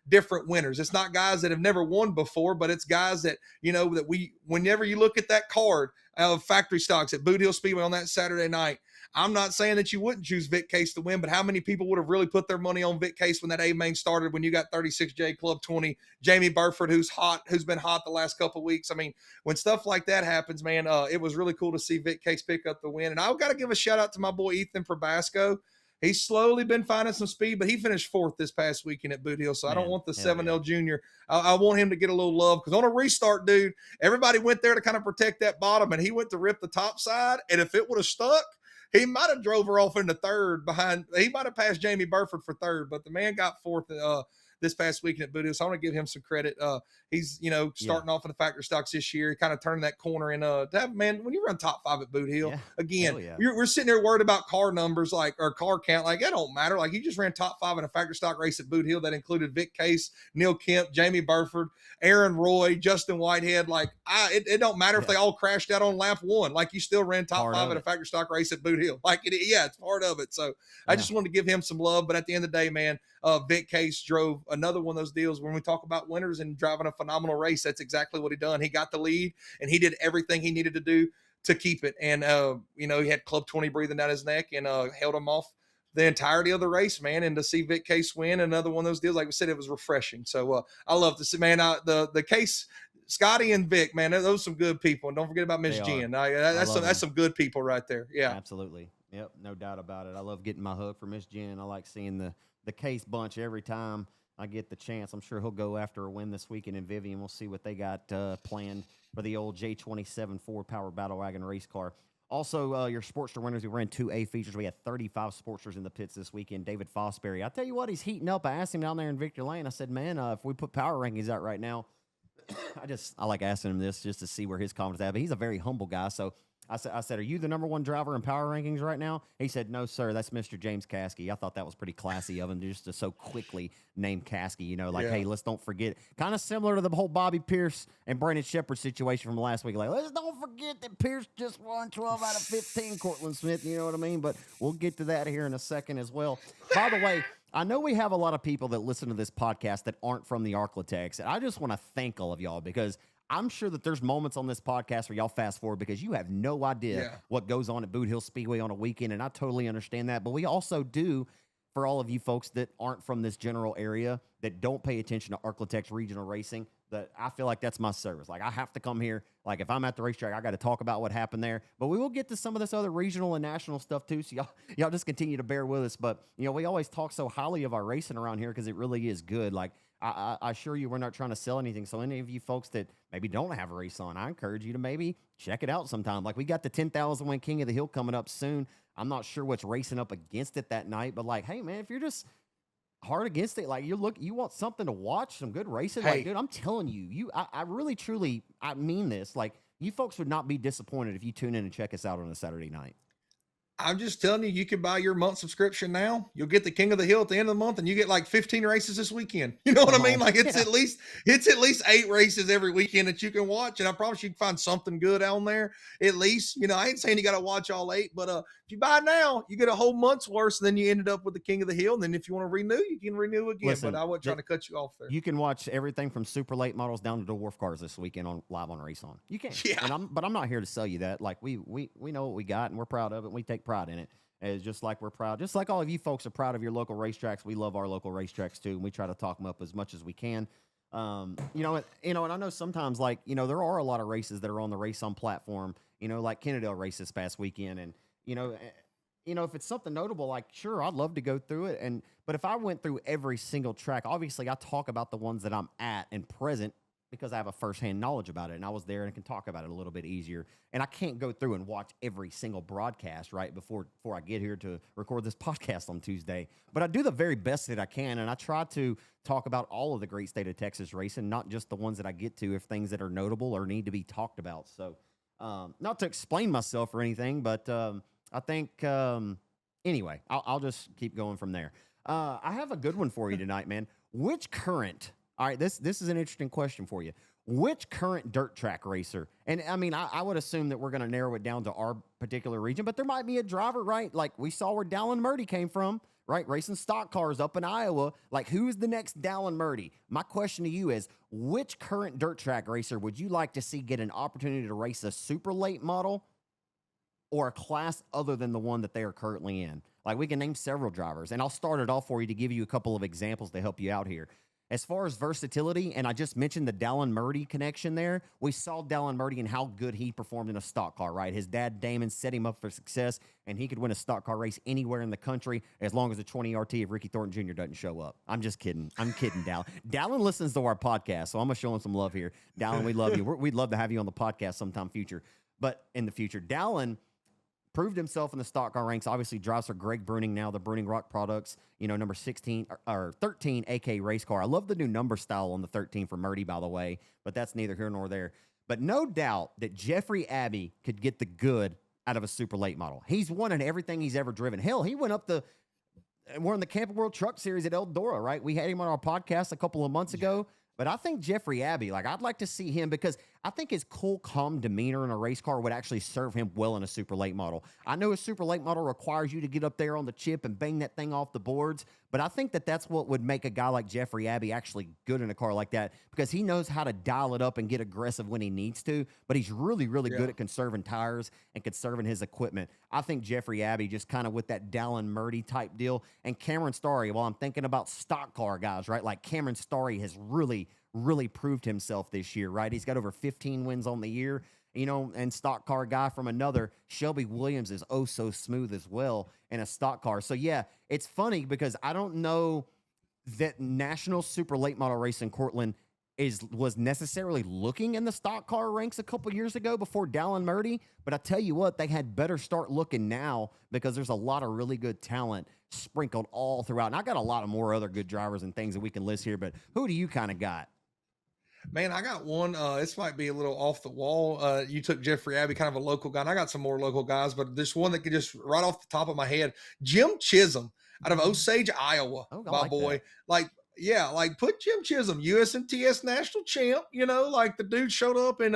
different winners. It's not guys that have never won before, but it's guys that whenever you look at that card of factory stocks at Boot Hill Speedway on that Saturday night, I'm not saying that you wouldn't choose Vic Case to win, but how many people would have really put their money on Vic Case when that A-main started, when you got 36J Club 20, Jamie Burford, who's been hot the last couple of weeks? I mean, when stuff like that happens, man, it was really cool to see Vic Case pick up the win. And I've got to give a shout out to my boy Ethan Probasco. He's slowly been finding some speed, but he finished 4th this past weekend at Boot Hill. So I don't want the 7L Junior. I want him to get a little love, because on a restart, dude, everybody went there to kind of protect that bottom, and he went to rip the top side. And if it would have stuck, he might have drove her off into 3rd behind. He might have passed Jamie Burford for 3rd, but the man got 4th this past weekend at Boot Hill. So I want to give him some credit. He's, starting off in the factory stocks this year, kind of turning that corner. And man, when you run top 5 at Boot Hill, again, we're sitting there worried about car numbers, or car count. Like, that don't matter. Like, you just ran top 5 in a factory stock race at Boot Hill that included Vic Case, Neil Kemp, Jamie Burford, Aaron Roy, Justin Whitehead. Like, it don't matter if they all crashed out on lap 1. Like, you still ran top 5 at a factory stock race at Boot Hill. Like, it's part of it. So I just wanted to give him some love. But at the end of the day, man, Vic Case drove another one of those deals. When we talk about winners and driving a phenomenal race, that's exactly what he done. He got the lead, and he did everything he needed to do to keep it. And, he had Club 20 breathing down his neck and held him off the entirety of the race, man. And to see Vic Case win another one of those deals, like we said, it was refreshing. So I love to see, man, the Case, Scotty and Vic, man, those are some good people. And don't forget about Miss Jen. That's some good people right there. Yeah, absolutely. Yep, no doubt about it. I love getting my hug for Miss Jen. I like seeing the Case bunch every time I get the chance. I'm sure he'll go after a win this weekend in Vivian. We'll see what they got planned for the old J27 Ford Power Battle Wagon race car. Also, your Sportster winners, we ran 2A features. We had 35 Sportsters in the pits this weekend. David Fosbury, I tell you what, he's heating up. I asked him down there in Victor Lane. I said, man, if we put power rankings out right now, I like asking him this just to see where his confidence is at. But he's a very humble guy. So I said, are you the number 1 driver in power rankings right now? He said, no, sir. That's Mr. James Caskey. I thought that was pretty classy of him just to so quickly name Caskey. Hey, let's don't forget. Kind of similar to the whole Bobby Pierce and Brandon Shepard situation from last week. Like, let's don't forget that Pierce just won 12 out of 15, Cortland Smith. You know what I mean? But we'll get to that here in a second as well. By the way, I know we have a lot of people that listen to this podcast that aren't from the Arklatex, and I just want to thank all of y'all because I'm sure that there's moments on this podcast where y'all fast forward because you have no idea what goes on at Boot Hill Speedway on a weekend, and I totally understand that. But we also do, for all of you folks that aren't from this general area, that don't pay attention to Arklatex regional racing, that I feel like that's my service. Like, I have to come here. Like, if I'm at the racetrack, I got to talk about what happened there. But we will get to some of this other regional and national stuff too, so y'all just continue to bear with us. But, we always talk so highly of our racing around here because it really is good. Like, I assure you we're not trying to sell anything. So any of you folks that maybe don't have a RaceON, I encourage you to maybe check it out sometime. Like, we got the 10,000 win King of the Hill coming up soon. I'm not sure what's racing up against it that night, but like, hey man, if you're just hard against it, like you want something to watch, some good racing. Hey. Like, dude, I'm telling you, I really truly, I mean this. Like, you folks would not be disappointed if you tune in and check us out on a Saturday night. I'm just telling you, you can buy your month subscription now. You'll get the King of the Hill at the end of the month, and you get like 15 races this weekend. You know what I mean? Like, it's at least 8 races every weekend that you can watch, and I promise you can find something good on there. At least, I ain't saying you got to watch all 8, but if you buy now, you get a whole month's worth. And then you ended up with the King of the Hill, and then if you want to renew, you can renew again. Listen, but I wasn't trying to cut you off there. You can watch everything from super late models down to dwarf cars this weekend live on RaceON. You can, but I'm not here to sell you that. Like, we know what we got, and we're proud of it. And we take pride in it. It's just like we're proud, just like all of you folks are proud of your local racetracks. We love our local racetracks too, and we try to talk them up as much as we can. And I know sometimes, like, there are a lot of races that are on the RaceON platform. Like Kennedale race this past weekend, and if it's something notable, like, sure, I'd love to go through it. But if I went through every single track, obviously I talk about the ones that I'm at and present because I have a firsthand knowledge about it, and I was there and can talk about it a little bit easier. And I can't go through and watch every single broadcast right before I get here to record this podcast on Tuesday. But I do the very best that I can, and I try to talk about all of the great state of Texas racing, not just the ones that I get to, if things that are notable or need to be talked about. So, not to explain myself or anything, but I think anyway, I'll just keep going from there. I have a good one for you tonight, man. All right, this is an interesting question for you. Which current dirt track racer, and I mean, I would assume that we're going to narrow it down to our particular region, but there might be a driver, right? Like, we saw where Dallin Murdy came from, right? Racing stock cars up in Iowa. Like, who's the next Dallin Murdy? My question to you is, which current dirt track racer would you like to see get an opportunity to race a super late model or a class other than the one that they are currently in? Like, we can name several drivers, and I'll start it off for you to give you a couple of examples to help you out here. As far as versatility, and I just mentioned the Dallin Murdy connection there, we saw Dallin Murdy and how good he performed in a stock car, right? His dad, Damon, set him up for success, and he could win a stock car race anywhere in the country as long as the 20 RT of Ricky Thornton Jr. doesn't show up. I'm just kidding. I'm kidding, Dallin. Dallin listens to our podcast, so I'm going to show him some love here. Dallin, we love you. We'd love to have you on the podcast sometime in the future. Dallin proved himself in the stock car ranks. Obviously, drives for Greg Bruning now, the Bruning Rock Products, number 16 or 13 AK race car. I love the new number style on the 13 for Murdy, by the way, but that's neither here nor there. But no doubt that Jeffrey Abbey could get the good out of a super late model. He's won in everything he's ever driven. Hell, he went up we're in the Camping World Truck Series at Eldora, right? We had him on our podcast a couple of months ago. But I think Jeffrey Abbey, I'd like to see him because I think his cool, calm demeanor in a race car would actually serve him well in a super late model. I know a super late model requires you to get up there on the chip and bang that thing off the boards, but I think that's what would make a guy like Jeffrey Abbey actually good in a car like that because he knows how to dial it up and get aggressive when he needs to, but he's really, really good at conserving tires and conserving his equipment. I think Jeffrey Abbey just kind of with that Dallin Murdy type deal. And Cameron Starry, well, I'm thinking about stock car guys, right? Like Cameron Starry has really proved himself this year, right? He's got over 15 wins on the year, and stock car guy from another. Shelby Williams is oh so smooth as well in a stock car. So yeah, it's funny because I don't know that National Super Late Model Racing Cortland was necessarily looking in the stock car ranks a couple years ago before Dallin Murdy, but I tell you what, they had better start looking now because there's a lot of really good talent sprinkled all throughout. And I got a lot of more other good drivers and things that we can list here, but who do you kind of got? Man, I got one. This might be a little off the wall. You took Jeffrey Abbey, kind of a local guy, and I got some more local guys, but there's one that could just right off the top of my head. Jim Chisholm out of Osage, Iowa, my boy. That. Put Jim Chisholm, USMTS national champ. The dude showed up and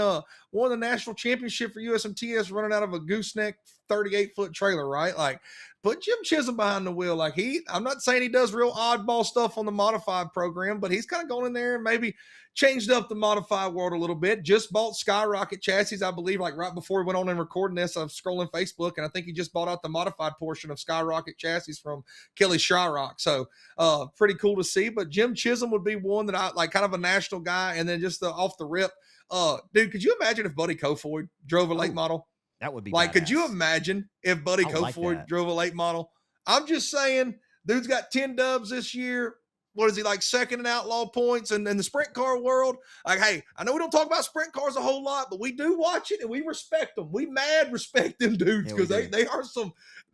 won the national championship for USMTS running out of a gooseneck 38-foot trailer, right? Put Jim Chisholm behind the wheel. I'm not saying he does real oddball stuff on the modified program, but he's kind of going in there and maybe changed up the modified world a little bit. Just bought Skyrocket chassis, I believe, right before we went on and recording this. I'm scrolling Facebook, and I think he just bought out the modified portion of Skyrocket chassis from Kelly Shyrock. So pretty cool to see. But Jim Chisholm would be one that I like, kind of a national guy. And then just off the rip, dude, could you imagine if Buddy Kofoid drove a late model? That would be could you imagine if Buddy Kofoid drove a late model? I'm just saying, dude's got 10 dubs this year. What is he, second in outlaw points and in the sprint car world? Hey, I know we don't talk about sprint cars a whole lot, but we do watch it and we respect them. We mad respect them dudes because they are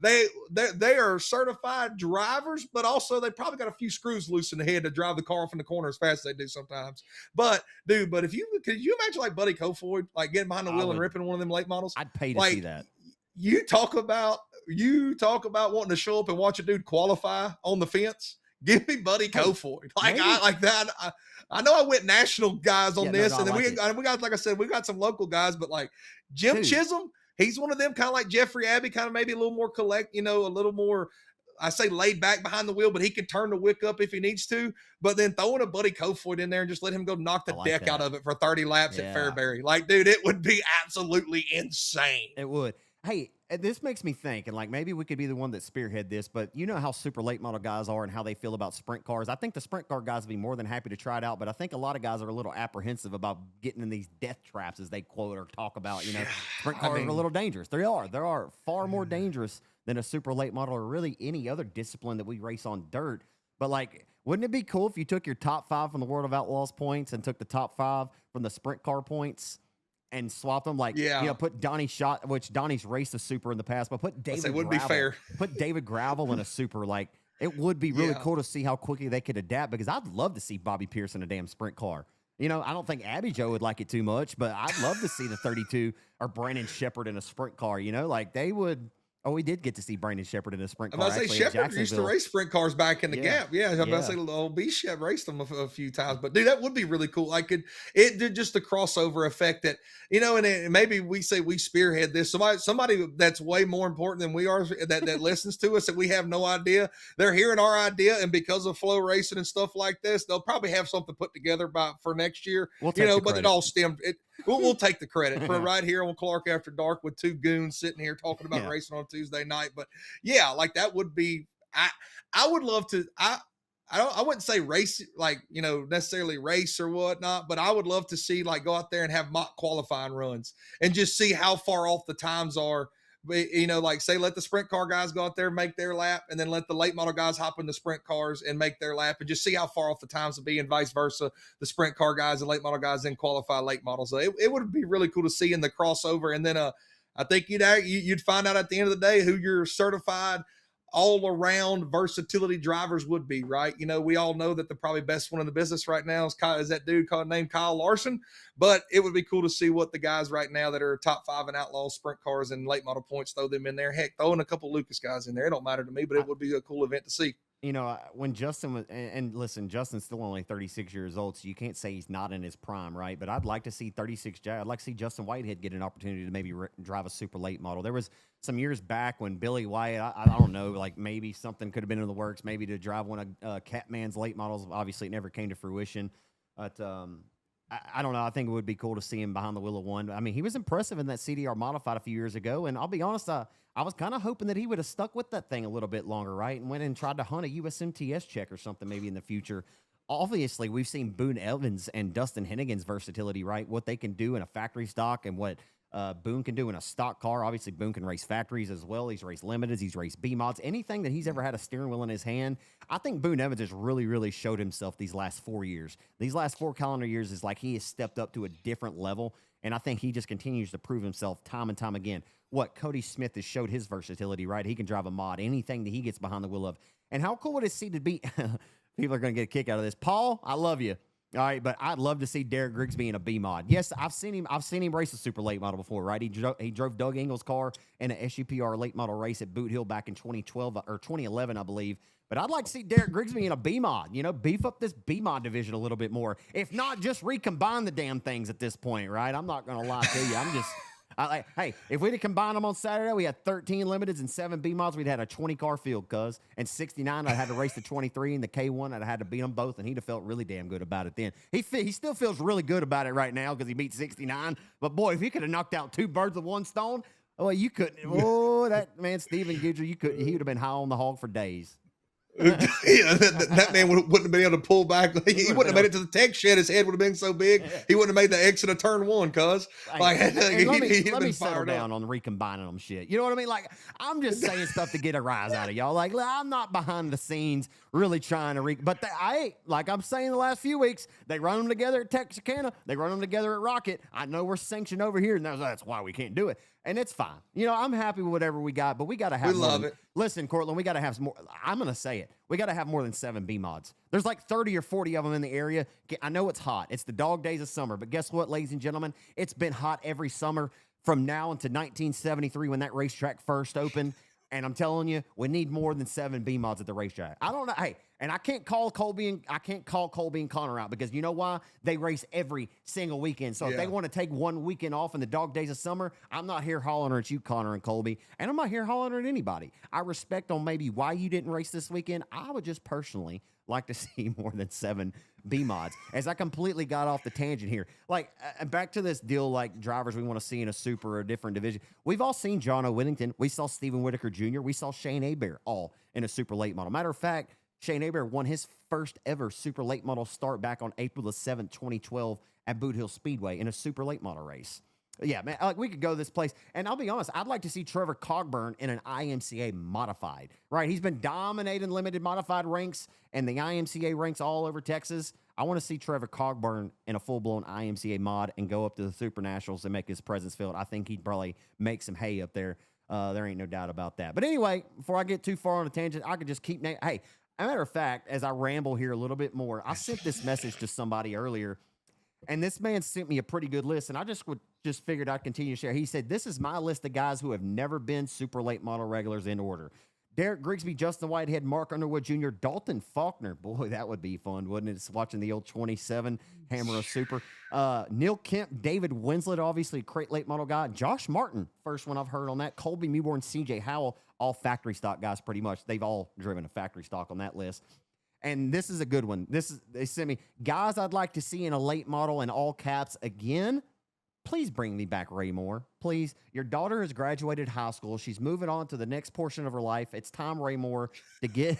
they are certified drivers, but also they probably got a few screws loose in the head to drive the car off in the corner as fast as they do sometimes. But dude, could you imagine Buddy Kofoid getting behind the wheel and ripping one of them late models? I'd pay to see that. You talk about wanting to show up and watch a dude qualify on the fence. Give me Buddy Kofoid. I like that. I know I went national guys on this, and then we got, like I said, we got some local guys, but Jim Chisholm, he's one of them, kind of like Jeffrey Abbey, kind of maybe a little more a little more, I say laid back behind the wheel, but he can turn the wick up if he needs to. But then throwing a Buddy Kofoid in there and just let him go knock the deck out of it for 30 laps at Fairbury. Dude, it would be absolutely insane. It would. Hey, this makes me think, and maybe we could be the one that spearhead this, but you know how super late model guys are and how they feel about sprint cars. I think the sprint car guys would be more than happy to try it out, but I think a lot of guys are a little apprehensive about getting in these death traps, as they quote or talk about. Sprint cars are a little dangerous. They are far more dangerous than a super late model or really any other discipline that we race on dirt. But wouldn't it be cool if you took your top 5 from the World of Outlaws points and took the top 5 from the sprint car points and swap them? Put Donnie Schott, which Donnie's raced a super in the past, but put David Gravel. Be fair. Put David Gravel in a super. It would be really cool to see how quickly they could adapt, because I'd love to see Bobby Pierce in a damn sprint car. I don't think Abby Joe would like it too much, but I'd love to see the 32 or Brandon Shepard in a sprint car. They would. Oh, we did get to see Brandon Shepard in a sprint car. I was about to say, Shepard used to race sprint cars back in the Gap. Yeah, I was about to say, old B-Shep raced them a few times. But, dude, that would be really cool. It did just the crossover effect that, and maybe we say we spearhead this. Somebody that's way more important than we are that listens to us, that we have no idea. They're hearing our idea, and because of flow racing and stuff like this, they'll probably have something put together for next year. But it all stemmed. We'll take the credit for right here on Clark After Dark with two goons sitting here talking about racing on Tuesday night. But that would be, I would love to, I wouldn't say race, necessarily race or whatnot, but I would love to see go out there and have mock qualifying runs and just see how far off the times are. Say, let the sprint car guys go out there and make their lap, and then let the late model guys hop in the sprint cars and make their lap, and just see how far off the times will be, and vice versa. The sprint car guys and late model guys then qualify late models. So it would be really cool to see in the crossover. And then, I think you'd find out at the end of the day who your certified all around versatility drivers would be, right? You know, we all know that the probably best one in the business right now is that dude named Kyle Larson, but it would be cool to see what the guys right now that are top 5 in outlaw sprint cars and late model points, throw them in there. Heck, throwing a couple Lucas guys in there. It don't matter to me, but it would be a cool event to see. You know, when Justin was, and listen, Justin's still only 36 years old, so you can't say he's not in his prime, right? But I'd like to see I'd like to see Justin Whitehead get an opportunity to maybe drive a super late model. There was some years back when Billy Wyatt, I don't know, like maybe something could have been in the works, maybe to drive one of Catman's late models. Obviously, it never came to fruition. But I don't know. I think it would be cool to see him behind the wheel of one. I mean, he was impressive in that CDR modified a few years ago, and I'll be honest, I was kind of hoping that he would have stuck with that thing a little bit longer, right? And went and tried to hunt a USMTS check or something maybe in the future. Obviously, we've seen Boone Evans and Dustin Hennigan's versatility, right? What they can do in a factory stock and what Boone can do in a stock car. Obviously, Boone can race factories as well. He's raced limiteds. He's raced B-mods. Anything that he's ever had a steering wheel in his hand, I think Boone Evans has really, really showed himself these last 4 years. These last 4 calendar years is like he has stepped up to a different level, and I think he just continues to prove himself time and time again. What Cody Smith has showed his versatility, right? He can drive a mod, anything that he gets behind the wheel of. And how cool would it see to be? People are going to get a kick out of this. Paul, I love you. All right, but I'd love to see Derek Grigsby in a B mod. Yes, I've seen him race a super late model before, right? He drove Doug Engel's car in an SUPR late model race at Boot Hill back in 2012 or 2011, I believe. But I'd like to see Derek Grigsby in a B mod. You know, beef up this B mod division a little bit more. If not, just recombine the damn things at this point, right? I'm not going to lie to you. Hey, if we'd have combined them on Saturday, we had 13 limiteds and 7 B-mods. We'd had a 20-car field, cuz. And 69, I had to race the 23 and the K1. I'd had to beat them both, and he'd have felt really damn good about it then. He still feels really good about it right now because he beat 69. But, boy, if he could have knocked out 2 birds with 1 stone, oh, you couldn't. Oh, that man, Steven Gidger, he would have been high on the hog for days. That man wouldn't have been able to pull back. He wouldn't have made it to the tech shed. His head would have been so big. He wouldn't have made the exit of turn 1, cuz. Like, let me settle down on recombining them shit. You know what I mean? Like, I'm just saying stuff to get a rise out of y'all. Like, I'm not behind the scenes really trying to but like I'm saying the last few weeks, they run them together at Texarkana. They run them together at Rocket. I know we're sanctioned over here, and that's why we can't do it. And it's fine. You know, I'm happy with whatever we got, but we got to have more. We love it. Listen, Cortland, we got to have some more. I'm going to say it. We got to have more than 7 B-mods. There's like 30 or 40 of them in the area. I know it's hot. It's the dog days of summer. But guess what, ladies and gentlemen? It's been hot every summer from now until 1973 when that racetrack first opened. And I'm telling you, we need more than 7 B-mods at the racetrack. I don't know. Hey, and I can't call Colby and Connor out because you know why? They race every single weekend. So if they want to take one weekend off in the dog days of summer, I'm not here hollering at you, Connor and Colby, and I'm not here hollering at anybody. I respect on maybe why you didn't race this weekend. I would just personally like to see more than 7 B-mods. As I completely got off the tangent here. Like, back to this deal, like drivers we want to see in a super or a different division. We've all seen John O. Whittington. We saw Stephen Whitaker Jr. We saw Shane Hebert all in a super late model. Matter of fact, Shane Hebert won his first ever super late model start back on April the 7th, 2012 at Boot Hill Speedway in a super late model race. Yeah, man, like we could go this place. And I'll be honest, I'd like to see Trevor Cogburn in an IMCA modified, right? He's been dominating limited modified ranks and the IMCA ranks all over Texas. I want to see Trevor Cogburn in a full-blown IMCA mod and go up to the Super Nationals and make his presence felt. I think he'd probably make some hay up there. There ain't no doubt about that. But anyway, before I get too far on a tangent, I could just keep naming. Hey, as a matter of fact, as I ramble here a little bit more, I sent this message to somebody earlier, and this man sent me a pretty good list, and I just figured I'd continue to share. He said, this is my list of guys who have never been super late model regulars in order. Derek Grigsby, Justin Whitehead, Mark Underwood Jr., Dalton Faulkner. Boy, that would be fun, wouldn't it? It's watching the old 27 hammer of super. Neil Kemp, David Winslet, obviously crate late model guy. Josh Martin, first one I've heard on that. Colby Mewborn, CJ Howell, all factory stock guys pretty much. They've all driven a factory stock on that list. And this is a good one. They sent me, guys I'd like to see in a late model in all caps again. Please bring me back Ray Moore. Please. Your daughter has graduated high school. She's moving on to the next portion of her life. It's time, Ray Moore, to get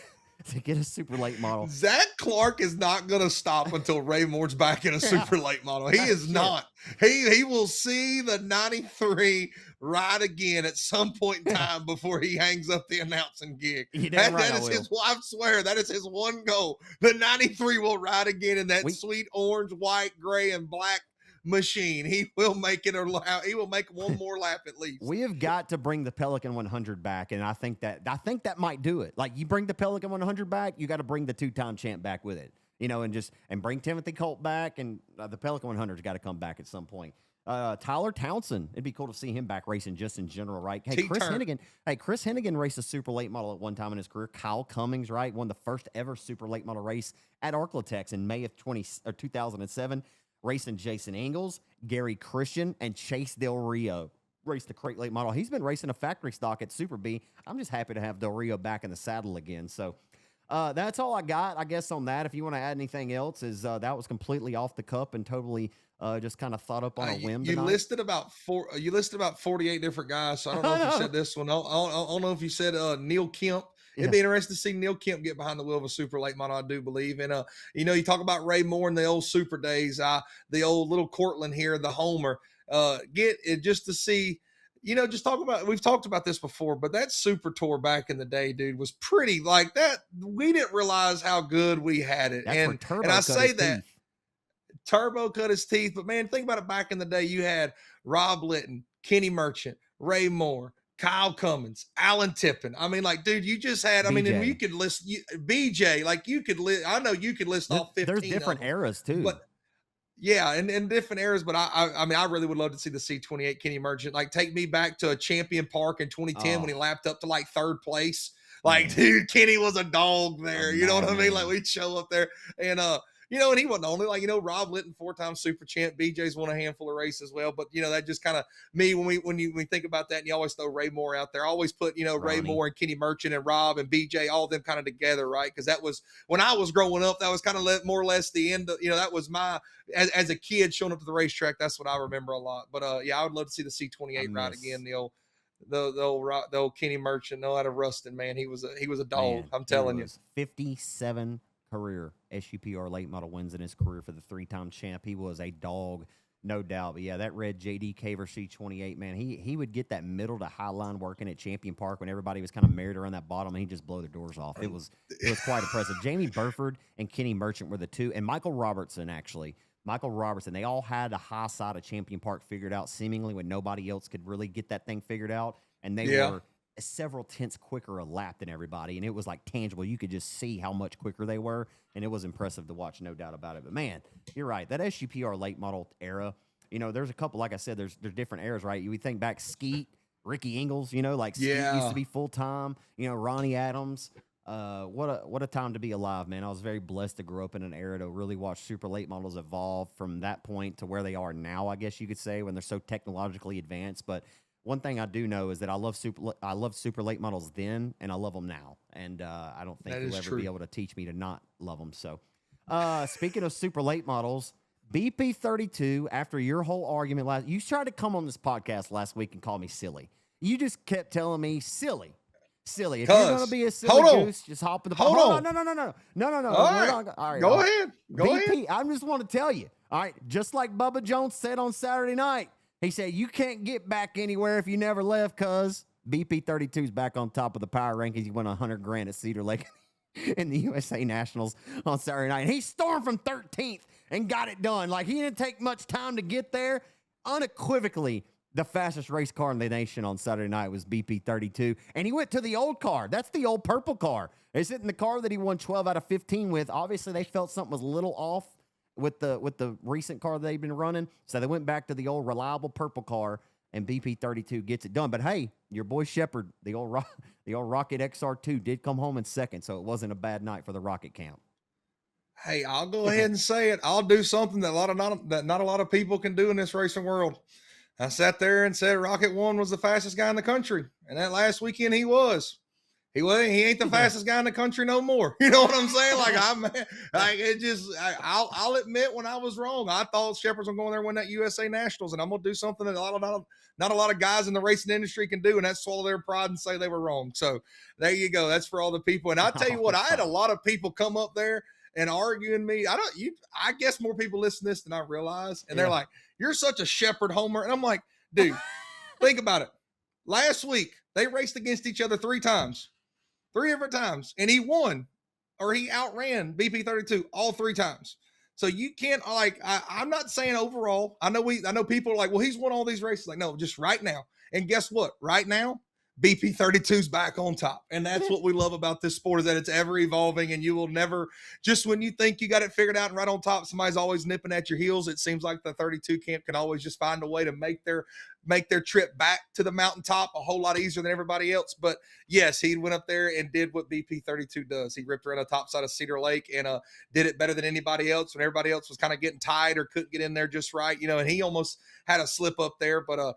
a super late model. Zach Clark is not going to stop until Ray Moore's back in a super late model. He is not. He will see the 93 ride again at some point in time before he hangs up the announcing gig. That is his, I swear, that is his one goal. The 93 will ride again in that sweet orange, white, gray, and black machine. He will make it, or he will make one more lap at least. We have got to bring the Pelican 100 back, and I think that might do it. Like, you bring the Pelican 100 back, you got to bring the two-time champ back with it, and bring Timothy Colt back, and the Pelican 100's got to come back at some point. Tyler Townsend, it'd be cool to see him back racing just in general, right? Hey, Chris Hennigan raced a super late model at one time in his career. Kyle Cummings, right, won the first ever super late model race at Arklatex in May of 2007. Racing Jason Ingalls, Gary Christian, and Chase Del Rio raced the crate late model. He's been racing a factory stock at Super B. I'm just happy to have Del Rio back in the saddle again. So that's all I got, I guess, on that. If you want to add anything else, that was completely off the cup and totally just kind of thought up on a whim. You listed about 48 different guys. So I don't know if you said this one. I don't know if you said Neil Kemp. It'd be interesting to see Neil Kemp get behind the wheel of a super late model, I do believe. And, you talk about Ray Moore and the old super days, the old little Cortland here, the Homer, get it just to see, we've talked about this before, but that super tour back in the day, dude, was pretty like that. We didn't realize how good we had it. And I say that Turbo cut his teeth, but man, think about it. Back in the day, you had Rob Litton, Kenny Merchant, Ray Moore, Kyle Cummins, Alan Tippin. I mean, like, dude, you just had, and you could list BJ, like you could list, I know you could list all 15. There's different eras too. But yeah, and different eras, but I mean, I really would love to see the C28 Kenny Merchant. Like, take me back to a Champion Park in 2010 when he lapped up to like third place. Like, dude, Kenny was a dog there. You know what I mean? Like, we'd show up there and and he wasn't only, like, Rob Litton, 4-time super champ. BJ's won a handful of races as well. But, that just kind of me, when you think about that, and you always throw Ray Moore out there, I always put, Ray Moore and Kenny Merchant and Rob and BJ, all of them kind of together, right? Because that was, when I was growing up, that was kind of more or less the end of, that was my, as a kid showing up to the racetrack, that's what I remember a lot. But, I would love to see the C28 ride again, the old Kenny Merchant, no out of Ruston, man. He was a dog, man, I'm telling you. 57 career SUPR late model wins in his career for the 3-time champ. He was a dog, no doubt. But yeah, that red JD Caver C28, man, he would get that middle to high line working at Champion Park when everybody was kind of married around that bottom, and he'd just blow their doors off. It was quite impressive. Jamie Burford and Kenny Merchant were the two, and Michael Robertson, they all had the high side of Champion Park figured out seemingly when nobody else could really get that thing figured out, and they were several tenths quicker a lap than everybody, and it was like tangible. You could just see how much quicker they were, and it was impressive to watch, no doubt about it. But man, you're right, that SUPR late model era, there's a couple, like I said, there's different eras, right? We think back Skeet, Ricky Ingalls, like Skeet used to be full-time, Ronnie Adams. What a time to be alive, man. I was very blessed to grow up in an era to really watch super late models evolve from that point to where they are now, I guess you could say, when they're so technologically advanced. But one thing I do know is that I love super late models then, and I love them now. And I don't think you'll ever be able to teach me to not love them. So speaking of super late models, BP32, after your whole argument you tried to come on this podcast last week and call me silly. You just kept telling me silly. If you're going to be a silly goose, just hop in the Hold on. No. All right. Go ahead. BP, I just want to tell you, all right, just like Bubba Jones said on Saturday night, he said, you can't get back anywhere if you never left, cuz BP32 is back on top of the power rankings. He won $100,000 at Cedar Lake in the USA Nationals on Saturday night. And he stormed from 13th and got it done. Like, he didn't take much time to get there. Unequivocally, the fastest race car in the nation on Saturday night was BP32. And he went to the old car. That's the old purple car. It's in the car that he won 12 out of 15 with. Obviously, they felt something was a little off with the recent car they've been running. So they went back to the old reliable purple car, and BP32 gets it done. But hey, your boy Shepard, the old Rocket XR2 did come home in second, so it wasn't a bad night for the Rocket camp. Hey, I'll go ahead and say it. I'll do something that not a lot of people can do in this racing world. I sat there and said Rocket 1 was the fastest guy in the country, and that last weekend he was. He ain't the fastest guy in the country no more. You know what I'm saying? I'll admit when I was wrong. I thought Shepard's gonna go in there and win that USA Nationals, and I'm gonna do something that not a lot of guys in the racing industry can do, and that's swallow their pride and say they were wrong. So there you go. That's for all the people. And I tell you what, I had a lot of people come up there and arguing me. I guess more people listen to this than I realize, and they're like, "You're such a Shepard homer," and I'm like, dude, think about it. Last week they raced against each other 3 times. 3 different times, and he won, or he outran BP32 all 3 times. So you can't like I'm not saying overall. I know people are like, well, he's won all these races. Like, no, just right now. And guess what? Right now, BP 32's back on top. And that's what we love about this sport, is that it's ever evolving, and you will never, just when you think you got it figured out and right on top, somebody's always nipping at your heels. It seems like the 32 camp can always just find a way to make their trip back to the mountaintop a whole lot easier than everybody else. But yes, he went up there and did what BP 32 does. He ripped around the top side of Cedar Lake and did it better than anybody else when everybody else was kind of getting tired or couldn't get in there just right, and he almost had a slip up there. But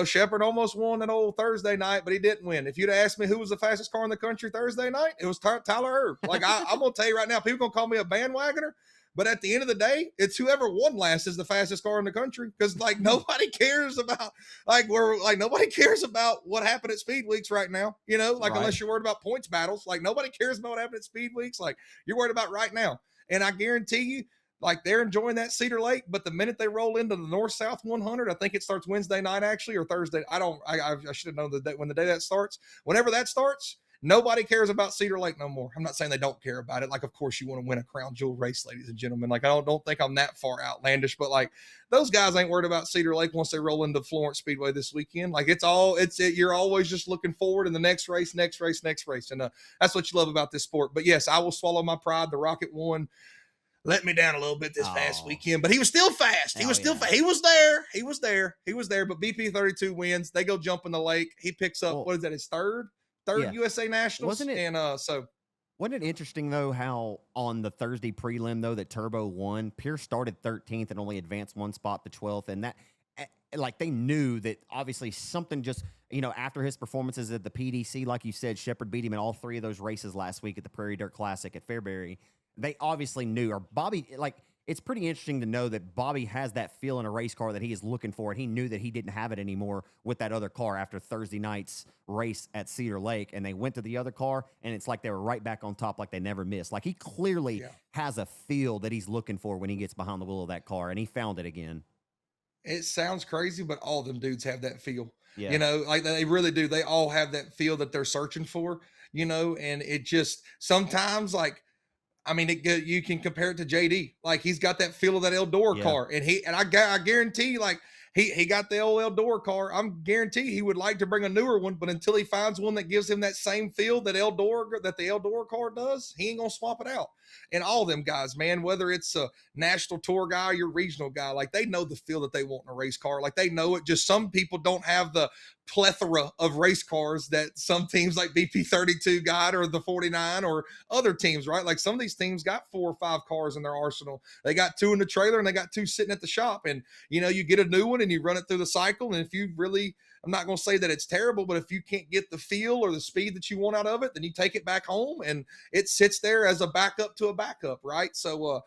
Shepard almost won that old Thursday night, but he didn't win. If you'd asked me who was the fastest car in the country Thursday night, it was Tyler Erb. Like, I'm going to tell you right now, people going to call me a bandwagoner, but at the end of the day, it's whoever won last is the fastest car in the country, because, like, nobody cares about, nobody cares about what happened at Speed Weeks right now, right. Unless you're worried about points battles. Like, nobody cares about what happened at Speed Weeks. Like, you're worried about right now. And I guarantee you, like, they're enjoying that Cedar Lake, but the minute they roll into the North-South 100, I think it starts Wednesday night actually, or Thursday. I should have known the day when the day that starts. Whenever that starts, nobody cares about Cedar Lake no more. I'm not saying they don't care about it. Like, of course you want to win a crown jewel race, ladies and gentlemen. Like, I don't think I'm that far outlandish, but like, those guys ain't worried about Cedar Lake once they roll into Florence Speedway this weekend. Like, you're always just looking forward in the next race. And that's what you love about this sport. But yes, I will swallow my pride. The Rocket won. Let me down a little bit this past weekend, but he was still fast. He was still fast. He was there. But BP 32 wins. They go jump in the lake. He picks up, what is that, his third USA Nationals? Wasn't it? And wasn't it interesting though how on the Thursday prelim though that Turbo won, Pierce started 13th and only advanced one spot to 12th, and that, like, they knew that obviously something just, after his performances at the PDC, like you said, Shepard beat him in all three of those races last week at the Prairie Dirt Classic at Fairbury. They obviously knew, or Bobby, like, it's pretty interesting to know that Bobby has that feel in a race car that he is looking for, and he knew that he didn't have it anymore with that other car after Thursday night's race at Cedar Lake, and they went to the other car, and it's like they were right back on top, like they never missed. Like, he clearly has a feel that he's looking for when he gets behind the wheel of that car, and he found it again. It sounds crazy, but all them dudes have that feel. Yeah. Like, they really do. They all have that feel that they're searching for, and it just sometimes, like, I mean, you can compare it to JD. Like, he's got that feel of that Eldora car, and I guarantee, like, he got the old Eldora car. I'm guarantee he would like to bring a newer one, but until he finds one that gives him that same feel that the Eldora car does, he ain't gonna swap it out. And all them guys, man, whether it's a national tour guy or your regional guy, like, they know the feel that they want in a race car. Like, they know it. Just some people don't have the plethora of race cars that some teams like BP 32 got, or the 49, or other teams, right? Like, some of these teams got 4 or 5 cars in their arsenal. They got 2 in the trailer and they got 2 sitting at the shop, and you get a new one and you run it through the cycle, and if you really, I'm not going to say that it's terrible, but if you can't get the feel or the speed that you want out of it, then you take it back home and it sits there as a backup to a backup, right? So all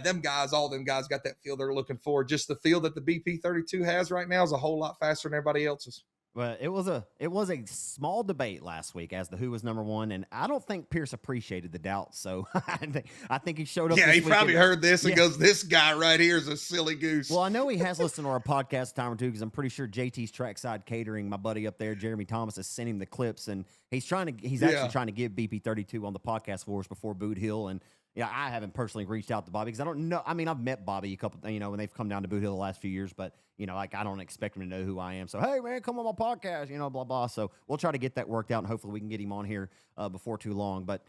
them guys got that feel they're looking for. Just the feel that the BP 32 has right now is a whole lot faster than everybody else's. Well, it was a small debate last week as to who was number one, and I don't think Pierce appreciated the doubt. So I think he showed up. Yeah, this he weekend. Probably heard this and goes, "This guy right here is a silly goose." Well, I know he has listened to our podcast a time or two, because I'm pretty sure JT's Trackside Catering, my buddy up there, Jeremy Thomas, has sent him the clips, and he's actually trying to give BP 32 on the podcast for us before Boot Hill. And yeah, I haven't personally reached out to Bobby because I don't know. I mean, I've met Bobby a couple, when they've come down to Boot Hill the last few years, but like, I don't expect him to know who I am. So, hey man, come on my podcast, blah, blah. So we'll try to get that worked out, and hopefully we can get him on here before too long. But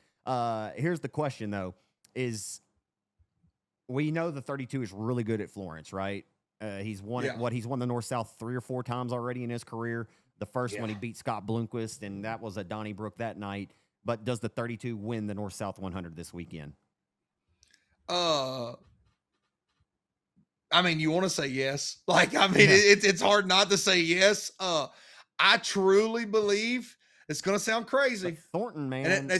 here's the question though, is we know the 32 is really good at Florence, right? He's won he's won the North-South 3 or 4 times already in his career. The first one he beat Scott Bloomquist, and that was at Donnybrook that night. But does the 32 win the North-South 100 this weekend? I mean, you want to say yes. Like, I mean, it's hard not to say yes. I truly believe, it's going to sound crazy. But Thornton, man. And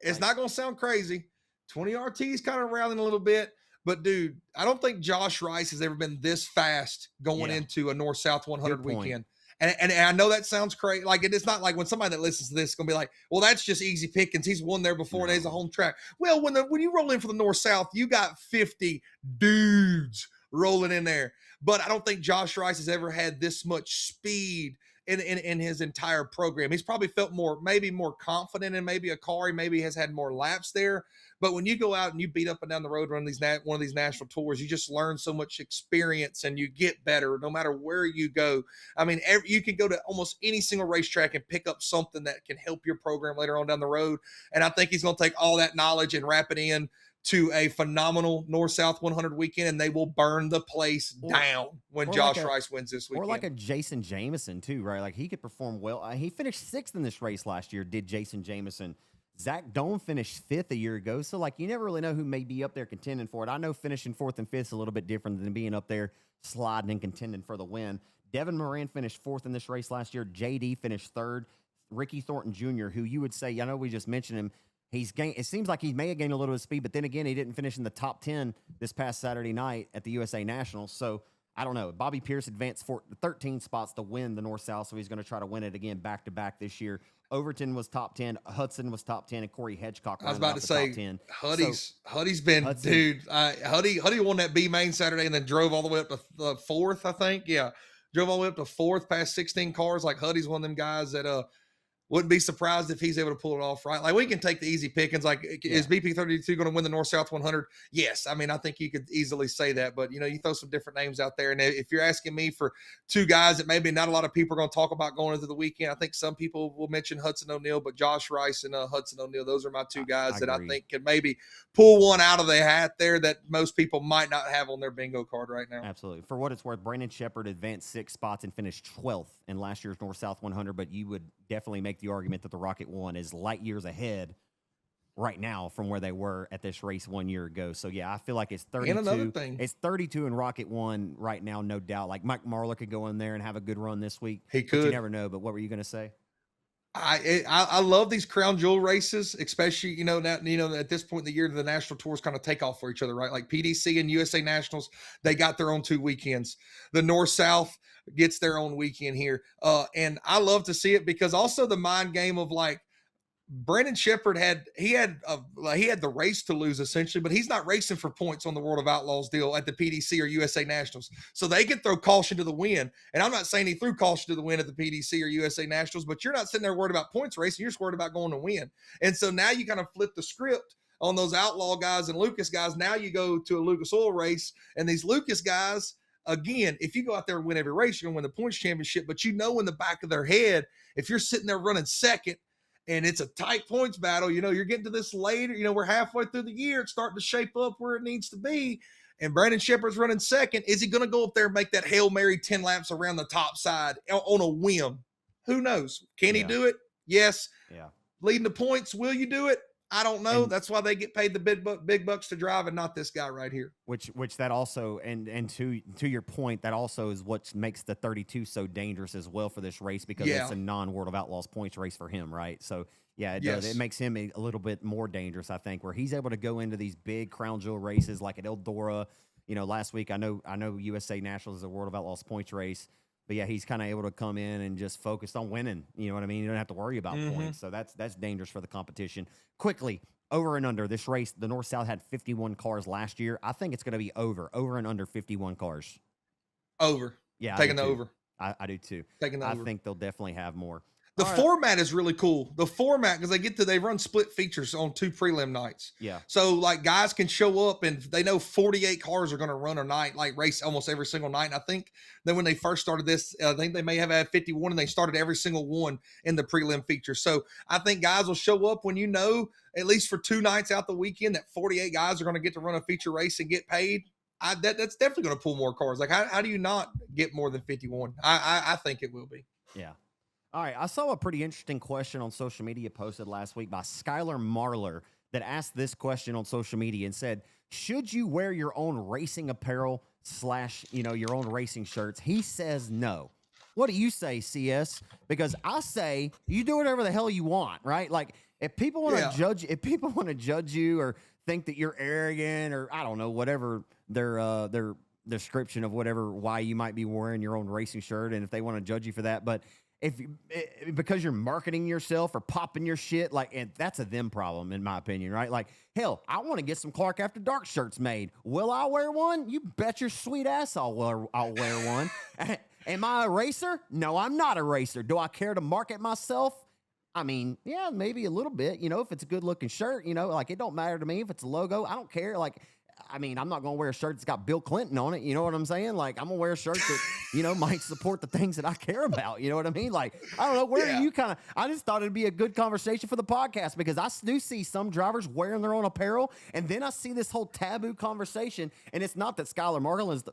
it's not going to sound crazy. 20 RT is kind of rallying a little bit. But, dude, I don't think Josh Rice has ever been this fast going into a North-South 100 weekend. And I know that sounds crazy. Like, it's not like when somebody that listens to this is going to be like, well, that's just easy pickings. He's won there before, and he's a home track. Well, when you roll in for the North-South, you got 50 dudes rolling in there. But I don't think Josh Rice has ever had this much speed in his entire program. He's probably felt maybe more confident in maybe a car. He maybe has had more laps there. But when you go out and you beat up and down the road running one of these national tours, you just learn so much experience and you get better no matter where you go. I mean, you can go to almost any single racetrack and pick up something that can help your program later on down the road. And I think he's going to take all that knowledge and wrap it in to a phenomenal North-South 100 weekend, and they will burn the place down when Josh Rice wins this weekend. Or like a Jason Jameson, too, right? Like, he could perform well. He finished 6th in this race last year, did Jason Jameson. Zach Doan finished 5th a year ago, so, like, you never really know who may be up there contending for it. I know finishing 4th and 5th is a little bit different than being up there sliding and contending for the win. Devin Moran finished 4th in this race last year. JD finished 3rd. Ricky Thornton Jr., who you would say, I know we just mentioned him, it seems like he may have gained a little bit of speed, but then again, he didn't finish in the top 10 this past Saturday night at the USA Nationals. So I don't know. Bobby Pierce advanced 13 spots to win the North-South, so he's going to try to win it again back-to-back this year. Overton was top 10. Hudson was top 10, and Corey Hedgecock I was about to say, Huddy's been, Hudson, dude. Huddy won that B main Saturday and then drove all the way up to the 4th, I think. Yeah, drove all the way up to 4th past 16 cars. Like, Huddy's one of them guys that wouldn't be surprised if he's able to pull it off, right? Like, we can take the easy pickings. Like, is BP32 going to win the North-South 100? Yes. I mean, I think you could easily say that. But, you throw some different names out there. And if you're asking me for two guys that maybe not a lot of people are going to talk about going into the weekend, I think some people will mention Hudson O'Neal, but Josh Rice and Hudson O'Neal, those are my two guys that I think can maybe pull one out of the hat there that most people might not have on their bingo card right now. Absolutely. For what it's worth, Brandon Shepard advanced 6 spots and finished 12th in last year's North-South 100, but you would definitely make the argument that the Rocket One is light years ahead right now from where they were at this race 1 year ago. So, yeah, I feel like it's 32. And another thing. It's 32 in Rocket One right now, no doubt. Like, Mike Marler could go in there and have a good run this week. He could. You never know, but what were you going to say? I love these crown jewel races, especially, now, at this point in the year, the national tours kind of take off for each other, right? Like PDC and USA Nationals, they got their own 2 weekends. The North-South gets their own weekend here. And I love to see it because also the mind game of, like, Brandon Shepard had the race to lose essentially, but he's not racing for points on the World of Outlaws deal at the PDC or USA Nationals. So they could throw caution to the wind. And I'm not saying he threw caution to the wind at the PDC or USA Nationals, but you're not sitting there worried about points racing. You're just worried about going to win. And so now you kind of flip the script on those Outlaw guys and Lucas guys. Now you go to a Lucas Oil race, and these Lucas guys, again, if you go out there and win every race, you're going to win the points championship. But in the back of their head, if you're sitting there running second, and it's a tight points battle, you're getting to this later, we're halfway through the year. It's starting to shape up where it needs to be. And Brandon Shepard's running second. Is he going to go up there and make that Hail Mary 10 laps around the top side on a whim? Who knows? Can he do it? Yes. Yeah. Leading the points, will you do it? I don't know. And that's why they get paid the big bucks to drive and not this guy right here. Which that also, and to your point, that also is what makes the 32 so dangerous as well for this race because it's a non-World of Outlaws points race for him, right? So, yeah, it does. It makes him a little bit more dangerous, I think, where he's able to go into these big crown jewel races like at Eldora. Last week, I know USA Nationals is a World of Outlaws points race. But, yeah, he's kind of able to come in and just focus on winning. You know what I mean? You don't have to worry about points. So that's dangerous for the competition. Quickly, over and under. This race, the North-South had 51 cars last year. I think it's going to be over and under 51 cars. Over. Yeah. Taking the over. I do, too. Taking the over. I think they'll definitely have more. The format is really cool. The format, because they run split features on 2 prelim nights. Yeah. So, like, guys can show up and they know 48 cars are going to run a night, like race almost every single night. And I think that when they first started this, I think they may have had 51 and they started every single one in the prelim feature. So I think guys will show up when at least for 2 nights out the weekend, that 48 guys are going to get to run a feature race and get paid. That's definitely going to pull more cars. Like, how do you not get more than 51? I think it will be. Yeah. All right, I saw a pretty interesting question on social media posted last week by Skylar Marler that asked this question on social media and said, should you wear your own racing apparel / your own racing shirts? He says no. What do you say, CS? Because I say you do whatever the hell you want, right? Like, if people want to judge you or think that you're arrogant or I don't know, whatever their description of why you might be wearing your own racing shirt, and if they want to judge you for that, but because you're marketing yourself or popping your shit, and that's a them problem, in my opinion, right? Like, hell, I want to get some Clark After Dark shirts made. Will I wear one? You bet your sweet ass I'll wear one. Am I a racer? No, I'm not a racer. Do I care to market myself? I mean, yeah, maybe a little bit, if it's a good looking shirt, like it don't matter to me if it's a logo. I don't care. Like, I mean, I'm not going to wear a shirt that's got Bill Clinton on it. You know what I'm saying? Like, I'm going to wear a shirt that, might support the things that I care about. You know what I mean? Like, I don't know. Where are you I just thought it'd be a good conversation for the podcast because I do see some drivers wearing their own apparel. And then I see this whole taboo conversation. And it's not that Skylar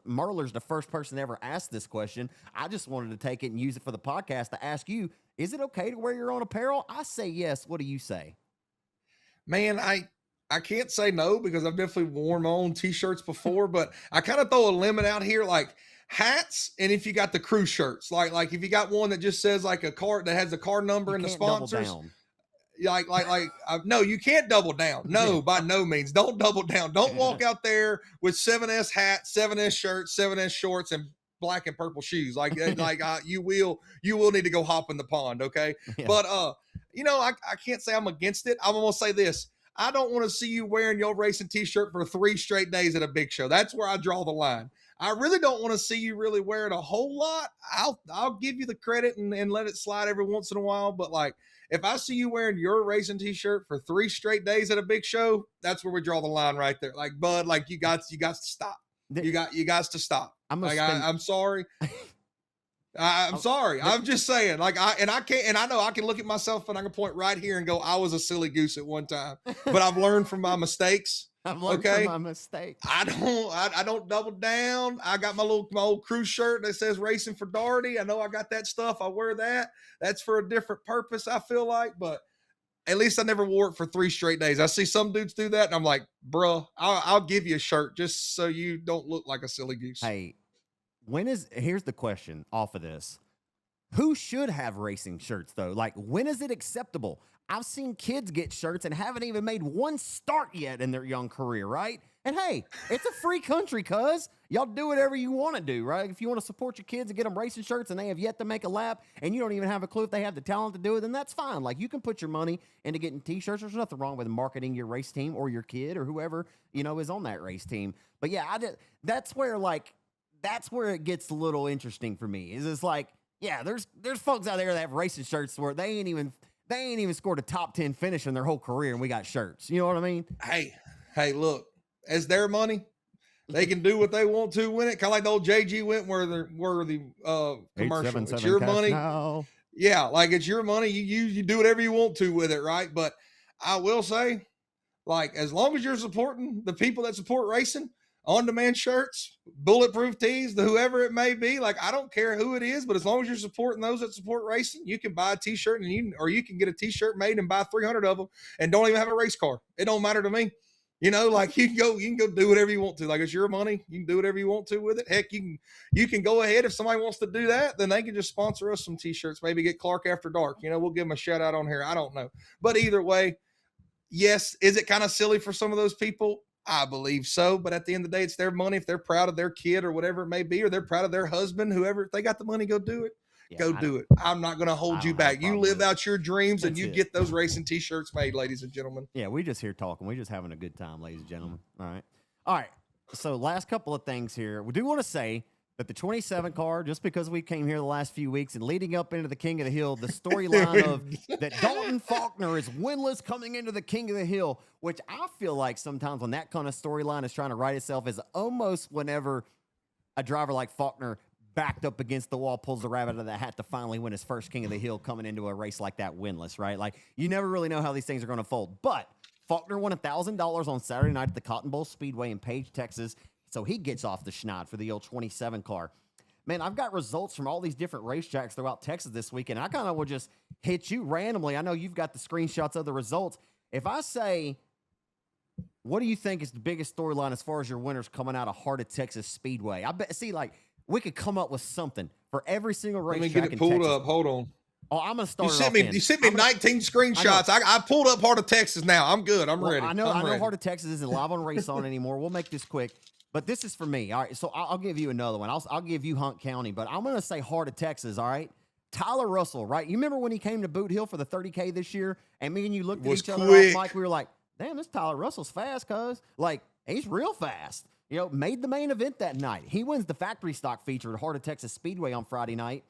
Marler's the first person to ever ask this question. I just wanted to take it and use it for the podcast to ask you, is it okay to wear your own apparel? I say yes. What do you say? Man, I can't say no because I've definitely worn my own t-shirts before, but I kind of throw a limit out here, like hats. And if you got the crew shirts, like if you got one that just says like a card that has the card number and the sponsors, no, you can't double down. No, by no means. Don't double down. Don't walk out there with 7S hat, 7S shirt, 7S shorts, and black and purple shoes. You will need to go hop in the pond. Okay. Yeah. But, I can't say I'm against it. I'm going to say this. I don't want to see you wearing your racing t-shirt for 3 straight days at a big show. That's where I draw the line. I really don't want to see you really wear it a whole lot. I'll give you the credit and let it slide every once in a while. But like, if I see you wearing your racing t-shirt for 3 straight days at a big show, that's where we draw the line right there. Like, Bud, like you got to stop. You got to stop. I'm sorry. I'm sorry. I'm just saying, like, I know I can look at myself and I can point right here and go, I was a silly goose at one time, but I've learned from my mistakes. I've learned from my mistakes. I don't double down. I got my old crew shirt that says Racing for Darty. I know I got that stuff. I wear that. That's for a different purpose, I feel like, but at least I never wore it for 3 straight days. I see some dudes do that and I'm like, bruh, I'll give you a shirt just so you don't look like a silly goose. Hey, here's the question off of this. Who should have racing shirts though? Like, when is it acceptable? I've seen kids get shirts and haven't even made one start yet in their young career, right? And hey, it's a free country, cuz. Y'all do whatever you want to do, right? If you want to support your kids and get them racing shirts and they have yet to make a lap and you don't even have a clue if they have the talent to do it, then that's fine. Like, you can put your money into getting t-shirts. There's nothing wrong with marketing your race team or your kid or whoever, is on that race team. But yeah, that's where it gets a little interesting for me. Is it's like, yeah, there's folks out there that have racing shirts where they ain't even scored a top 10 finish in their whole career, and we got shirts. You know what I mean? Hey, look, as their money, they can do what they want to win it. Kind of like the old JG Wentworth commercial. It's your money. Now. Yeah, like it's your money. You do whatever you want to with it, right? But I will say, like, as long as you're supporting the people that support racing, on-demand shirts, bulletproof tees, whoever it may be, like, I don't care who it is, but as long as you're supporting those that support racing, you can buy a t-shirt and you can get a t-shirt made and buy 300 of them and don't even have a race car. It don't matter to me. Like you can go do whatever you want to. Like, it's your money. You can do whatever you want to with it. Heck, you can go ahead. If somebody wants to do that, then they can just sponsor us some t-shirts, maybe get Clark After Dark. We'll give them a shout out on here. I don't know. But either way, yes, is it kind of silly for some of those people? I believe so, but at the end of the day, it's their money. If they're proud of their kid or whatever it may be, or they're proud of their husband, whoever, if they got the money, go do it. Yeah, go do it. I'm not going to hold you back. You live out your dreams and you get those racing t-shirts made, ladies and gentlemen. Yeah, we just here talking. We're just having a good time, ladies and gentlemen. All right. So last couple of things here. We do want to say that the 27 car, just because we came here the last few weeks and leading up into the King of the Hill, the storyline of that Dalton Faulkner is winless coming into the King of the Hill, which I feel like sometimes when that kind of storyline is trying to write itself is almost whenever a driver like Faulkner backed up against the wall, pulls the rabbit out of the hat to finally win his first King of the Hill coming into a race like that winless, right? Like, you never really know how these things are going to fold. But Faulkner won $1,000 on Saturday night at the Cotton Bowl Speedway in Page, Texas. So he gets off the schneid for the old 27 car. Man, I've got results from all these different racetracks throughout Texas this weekend. I kind of will just hit you randomly. I know you've got the screenshots of the results. If I say, what do you think is the biggest storyline as far as your winners coming out of Heart of Texas Speedway? I bet, we could come up with something for every single racetrack. Let me get it pulled up. Hold on. Oh, I'm going to start You sent me 19 screenshots. I pulled up Heart of Texas now. I'm good. I'm ready. I know Heart of Texas isn't live on RaceON anymore. We'll make this quick. But this is for me. All right, so I'll give you another one. I'll give you Hunt County, but I'm going to say Heart of Texas, all right? Tyler Russell, right? You remember when he came to Boot Hill for the 30K this year, and me and you looked at each other off mic, we were like, damn, this Tyler Russell's fast, cuz. Like, he's real fast. made the main event that night. He wins the factory stock feature at Heart of Texas Speedway on Friday night,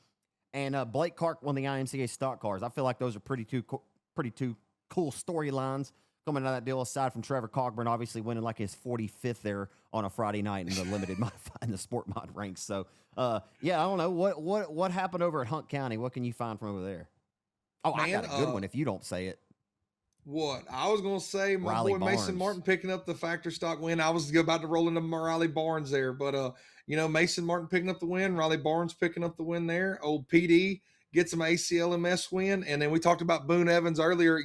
and Blake Clark won the IMCA stock cars. I feel like those are pretty two cool storylines coming out of that deal. Aside from Trevor Cogburn obviously winning like his 45th there on a Friday night in the limited modified in the sport mod ranks. So yeah, I don't know what happened over at Hunt County. What can you find from over there? Oh, man, I got a good one if you don't say it. What I was gonna say, my Riley boy Barnes. Mason Martin picking up the factory stock win. I was about to roll into Riley Barnes there, but Mason Martin picking up the win, Riley Barnes picking up the win there. Old PD gets some ACLMS win, and then we talked about Boone Evans earlier.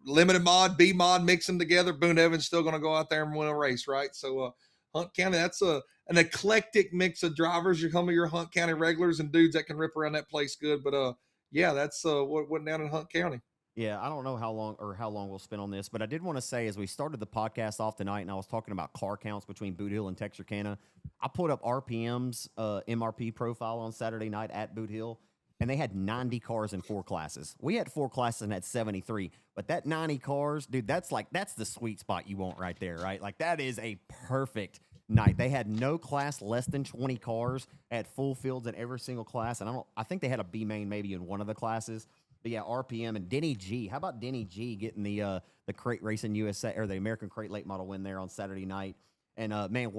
Limited mod, B mod, mix them together. Boone Evans still gonna go out there and win a race, right? So Hunt County, that's an eclectic mix of drivers. You're some of your Hunt County regulars and dudes that can rip around that place good. But yeah, that's what went down in Hunt County. Yeah, I don't know how long we'll spend on this, but I did want to say as we started the podcast off tonight and I was talking about car counts between Boot Hill and Texarkana, I put up RPM's MRP profile on Saturday night at Boot Hill, and they had 90 cars in 4 classes. We had 4 classes and had 73, but that 90 cars, dude, that's the sweet spot you want right there, right? Like that is a perfect night. They had no class less than 20 cars at full fields in every single class, and I think they had a B main maybe in one of the classes. But yeah, RPM and Denny G. How about Denny G getting the Crate RaceON USA or the American Crate Late Model win there on Saturday night? And man,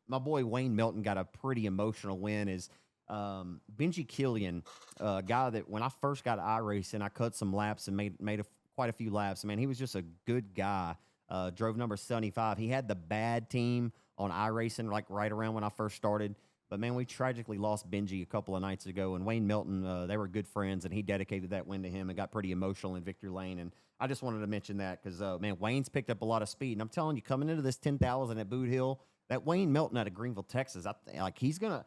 my boy Wayne Melton got a pretty emotional win. Is Benji Killian, a guy that when I first got iRacing, I cut some laps and made quite a few laps. Man, he was just a good guy. Drove number 75. He had the bad team on iRacing like right around when I first started. But, man, we tragically lost Benji a couple of nights ago, and Wayne Melton, they were good friends, and he dedicated that win to him and got pretty emotional in victory lane. And I just wanted to mention that because, man, Wayne's picked up a lot of speed. And I'm telling you, coming into this 10,000 at Boot Hill, that Wayne Melton out of Greenville, Texas, he's going to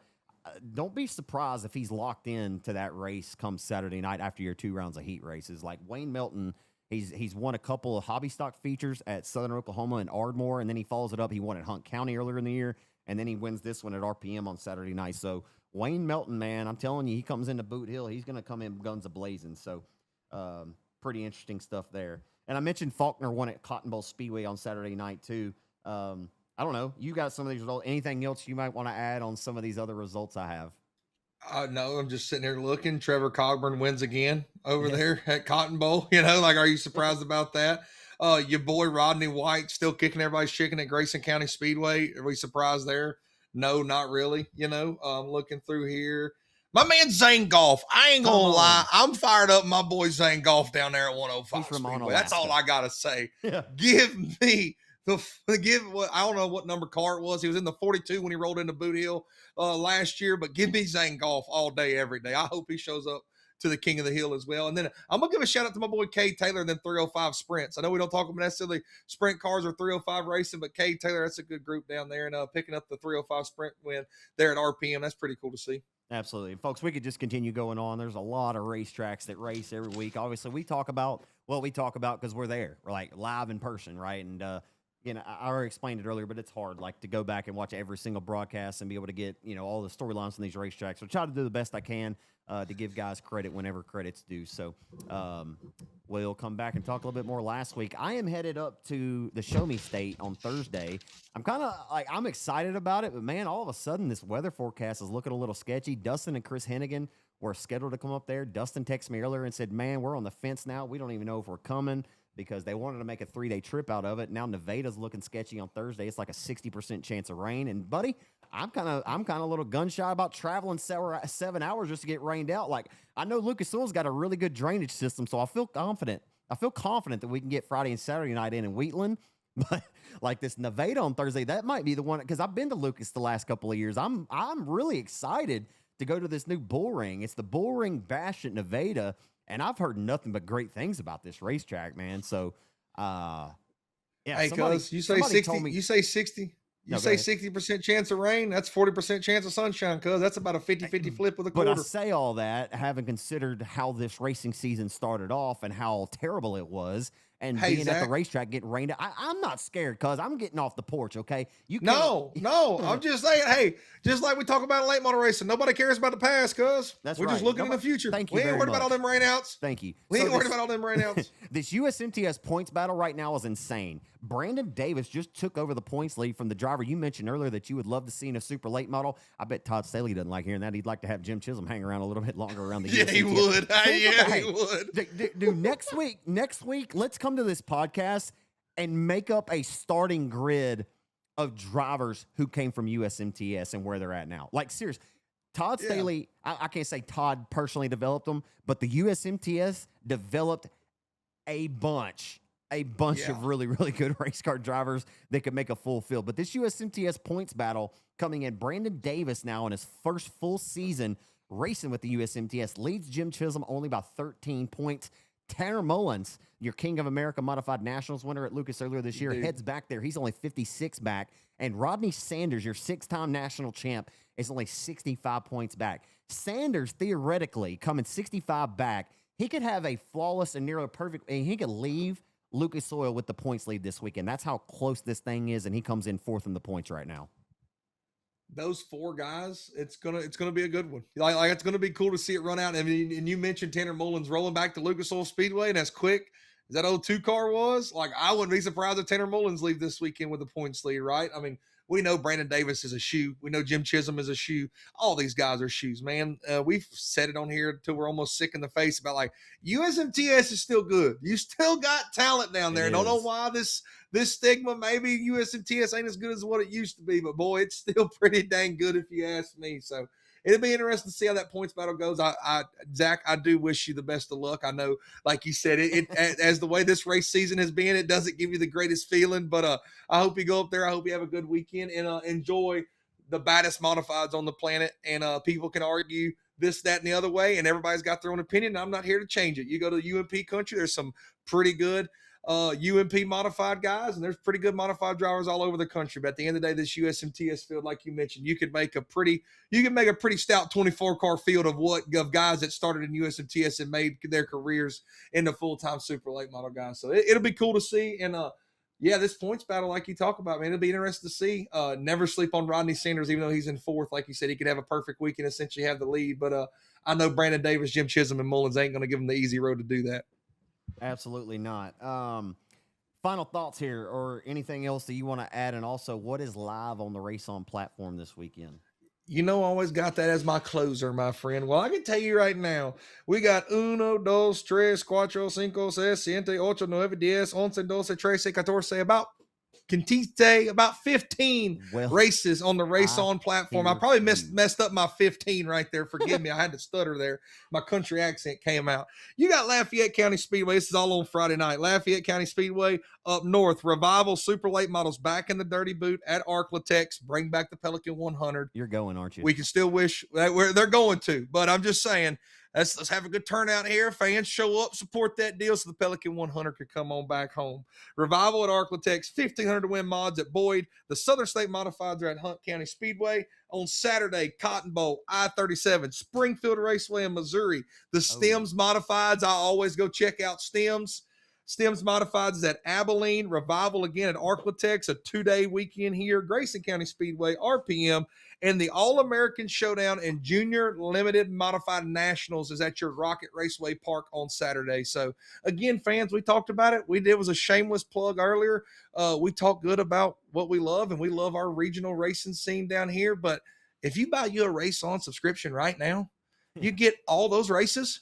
don't be surprised if he's locked in to that race come Saturday night after your 2 rounds of heat races. Like Wayne Melton, he's won a couple of hobby stock features at Southern Oklahoma and Ardmore, and then he follows it up. He won at Hunt County earlier in the year. And then he wins this one at RPM on Saturday night. So Wayne Melton, man, I'm telling you, he comes into Boot Hill. He's going to come in guns a-blazing. So pretty interesting stuff there. And I mentioned Faulkner won at Cotton Bowl Speedway on Saturday night, too. I don't know. You got some of these results. Anything else you might want to add on some of these other results I have? No, I'm just sitting here looking. Trevor Cogburn wins again over there at Cotton Bowl. Are you surprised about that? Your boy Rodney White still kicking everybody's chicken at Grayson County Speedway. Are we surprised there? No, not really. I'm looking through here. My man Zane Golf. I ain't gonna lie. I'm fired up. My boy Zane Golf down there at 105 Speedway. That's all I gotta say. Yeah. Give me I don't know what number car it was. He was in the 42 when he rolled into Boot Hill last year. But give me Zane Golf all day, every day. I hope he shows up to the King of the Hill as well. And then I'm going to give a shout out to my boy Cade Taylor and then 305 Sprints. I know we don't talk about necessarily sprint cars or 305 racing, but Cade Taylor, that's a good group down there. And picking up the 305 Sprint win there at RPM, that's pretty cool to see. Absolutely. Folks, we could just continue going on. There's a lot of racetracks that race every week. Obviously, we talk about because we're there. We're like live in person, right? And, I already explained it earlier, but it's hard, like, to go back and watch every single broadcast and be able to get, all the storylines from these racetracks. So try to do the best I can to give guys credit whenever credit's due. So we'll come back and talk a little bit more last week. I am headed up to the Show Me State on Thursday. I'm kind of I'm excited about it, but man, all of a sudden this weather forecast is looking a little sketchy. Dustin and Chris Hennigan were scheduled to come up there. Dustin texted me earlier and said, man, we're on the fence now. We don't even know if we're coming, because they wanted to make a 3-day trip out of it. Now Nevada's looking sketchy on Thursday. It's like a 60% chance of rain. And buddy, I'm kind of a little gun shy about traveling 7 hours just to get rained out. Like, I know Lucas Oil's got a really good drainage system, so I feel confident. That we can get Friday and Saturday night in Wheatland. But like this Nevada on Thursday, that might be the one, because I've been to Lucas the last couple of years. I'm really excited to go to this new bull ring. It's the Bull Ring Bash at Nevada. And I've heard nothing but great things about this racetrack, man. So, yeah. Hey, cuz you say 60. You say 60. You say 60% chance of rain. That's 40% chance of sunshine, cuz that's about a 50-50 flip with a quarter. But I say all that having considered how this racing season started off and how terrible it was, and Hey, being at the Zach. racetrack getting rained out. I'm not scared because I'm getting off the porch, okay? You can't. No. I'm just saying, hey, just like we talk about in late model racing, nobody cares about the past, cuz That's we're right. just looking in the future. Thank you We ain't very worried about all much. them rainouts. Thank you. We So ain't worried this- about all them rainouts. This USMTS points battle right now is insane. Brandon Davis just took over the points lead from the driver you mentioned earlier that you would love to see in a super late model. I bet Todd Staley doesn't like hearing that. He'd like to have Jim Chisholm hang around a little bit longer around the Yeah, USMTS. he would. Think He would. Dude, next week, let's come to this podcast and make up a starting grid of drivers who came from USMTS and where they're at now. Like, serious. Todd Staley, I can't say Todd personally developed them, but the USMTS developed a bunch of really, really good race car drivers that could make a full field. But this USMTS points battle coming in, Brandon Davis now in his first full season racing with the USMTS leads Jim Chisholm only by 13 points. Tanner Mullins, your King of America Modified Nationals winner at Lucas earlier this year, heads back there. He's only 56 back. And Rodney Sanders, your 6-time national champ, is only 65 points back. Sanders, theoretically, coming 65 back, he could have a flawless and nearly perfect, and he could leave Lucas Oil with the points lead this weekend. That's how close this thing is, and he comes in fourth in the points right now. Those 4 guys, it's gonna be a good one. Like it's gonna be cool to see it run out. I mean, and you mentioned Tanner Mullins rolling back to Lucas Oil Speedway, and as quick as that old 2 car was, like I wouldn't be surprised if Tanner Mullins leave this weekend with the points lead, right? I mean, we know Brandon Davis is a shoe. We know Jim Chisholm is a shoe. All these guys are shoes, man. We've said it on here until we're almost sick in the face about like USMTS is still good. You still got talent down there. I don't know why this stigma, maybe USMTS ain't as good as what it used to be, but boy, it's still pretty dang good if you ask me. So it'll be interesting to see how that points battle goes. Zach, I do wish you the best of luck. I know, like you said, it as the way this race season has been, it doesn't give you the greatest feeling, but I hope you go up there. I hope you have a good weekend and enjoy the baddest modifieds on the planet. And people can argue this, that, and the other way, and everybody's got their own opinion. I'm not here to change it. You go to the UMP country, there's some pretty good UMP modified guys, and there's pretty good modified drivers all over the country. But at the end of the day, this USMTS field, like you mentioned, you could make a pretty stout 24-car field of guys that started in USMTS and made their careers into full-time super late model guys. So it'll be cool to see. And this points battle, like you talk about, man, it'll be interesting to see. Never sleep on Rodney Sanders, even though he's in fourth. Like you said, he could have a perfect week and essentially have the lead. But I know Brandon Davis, Jim Chisholm, and Mullins ain't going to give him the easy road to do that. Absolutely not. Final thoughts here or anything else that you want to add? And also, what is live on the RaceON platform this weekend? You know, I always got that as my closer, my friend. Well, I can tell you right now, we got 1, 2, 3, 4, 5, 6, 7, 8, 9, 10, 11, 12, 13, 14, about 15 races on the RaceON platform. I probably messed up my 15 right there. Forgive me. I had to stutter there. My country accent came out. You got Lafayette County Speedway. This is all on Friday night. Lafayette County Speedway up north. Revival Super Late Models back in the dirty boot at Arklatex. Bring back the Pelican 100. You're going, aren't you? We can still wish that they're going to, but I'm just saying, let's have a good turnout here. Fans show up, support that deal so the Pelican 100 could come on back home. Revival at Arklatex, 1,500 to win mods at Boyd. The Southern State Modifieds are at Hunt County Speedway. On Saturday, Cotton Bowl, I-37, Springfield Raceway in Missouri. The Stems Modifieds, I always go check out Stems. Stems Modifieds is at Abilene. Revival again at Arklatex, a 2-day weekend here. Grayson County Speedway, RPM. And the All-American Showdown and Junior Limited Modified Nationals is at your Rocket Raceway Park on Saturday. So, again, fans, we talked about it. It was a shameless plug earlier. We talk good about what we love, and we love our regional racing scene down here. But if you buy you a RaceON subscription right now, you get all those races,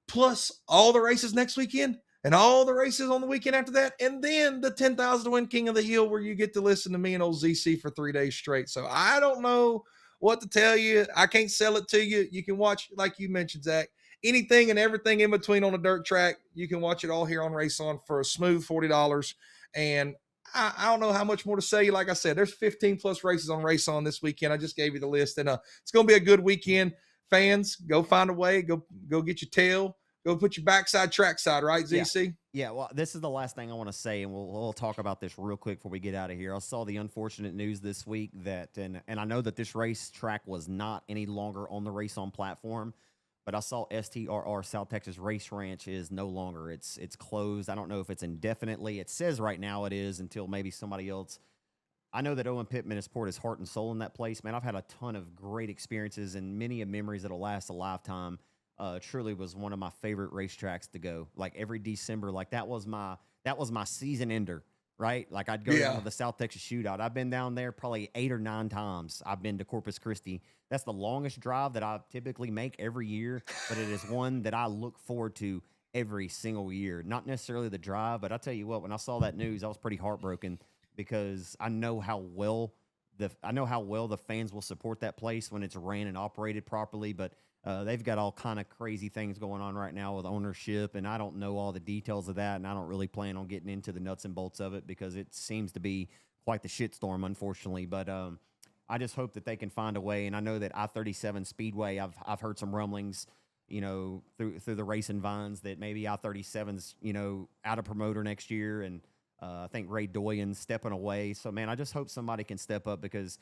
plus all the races next weekend, and all the races on the weekend after that, and then the 10,000 to win King of the Hill where you get to listen to me and old ZC for 3 days straight. So I don't know what to tell you. I can't sell it to you. You can watch, like you mentioned, Zach, anything and everything in between on a dirt track. You can watch it all here on RaceON for a smooth $40. And I don't know how much more to say. Like I said, there's 15 plus races on RaceON this weekend. I just gave you the list, and it's going to be a good weekend. Fans, go find a way. Go get your tail. Go put your backside trackside, right, ZC? Yeah, well, this is the last thing I want to say, and we'll talk about this real quick before we get out of here. I saw the unfortunate news this week that, and I know that this race track was not any longer on the RaceON platform, but I saw STRR South Texas Race Ranch is no longer. It's closed. I don't know if it's indefinitely. It says right now it is until maybe somebody else. I know that Owen Pittman has poured his heart and soul in that place, man. I've had a ton of great experiences and many of memories that'll last a lifetime. Truly was one of my favorite racetracks to go. Like every December, like that was my season ender, right? Like I'd go down to the South Texas Shootout. I've been down there probably 8 or 9 times. I've been to Corpus Christi. That's the longest drive that I typically make every year, but it is one that I look forward to every single year. Not necessarily the drive, but I tell you what, when I saw that news, I was pretty heartbroken because I know how well the fans will support that place when it's ran and operated properly. But they've got all kind of crazy things going on right now with ownership, and I don't know all the details of that, and I don't really plan on getting into the nuts and bolts of it because it seems to be quite the shitstorm, unfortunately. But I just hope that they can find a way, and I know that I-37 Speedway, I've heard some rumblings, through the racing vines that maybe I-37's out of promoter next year, and I think Ray Doyen's stepping away. So, man, I just hope somebody can step up because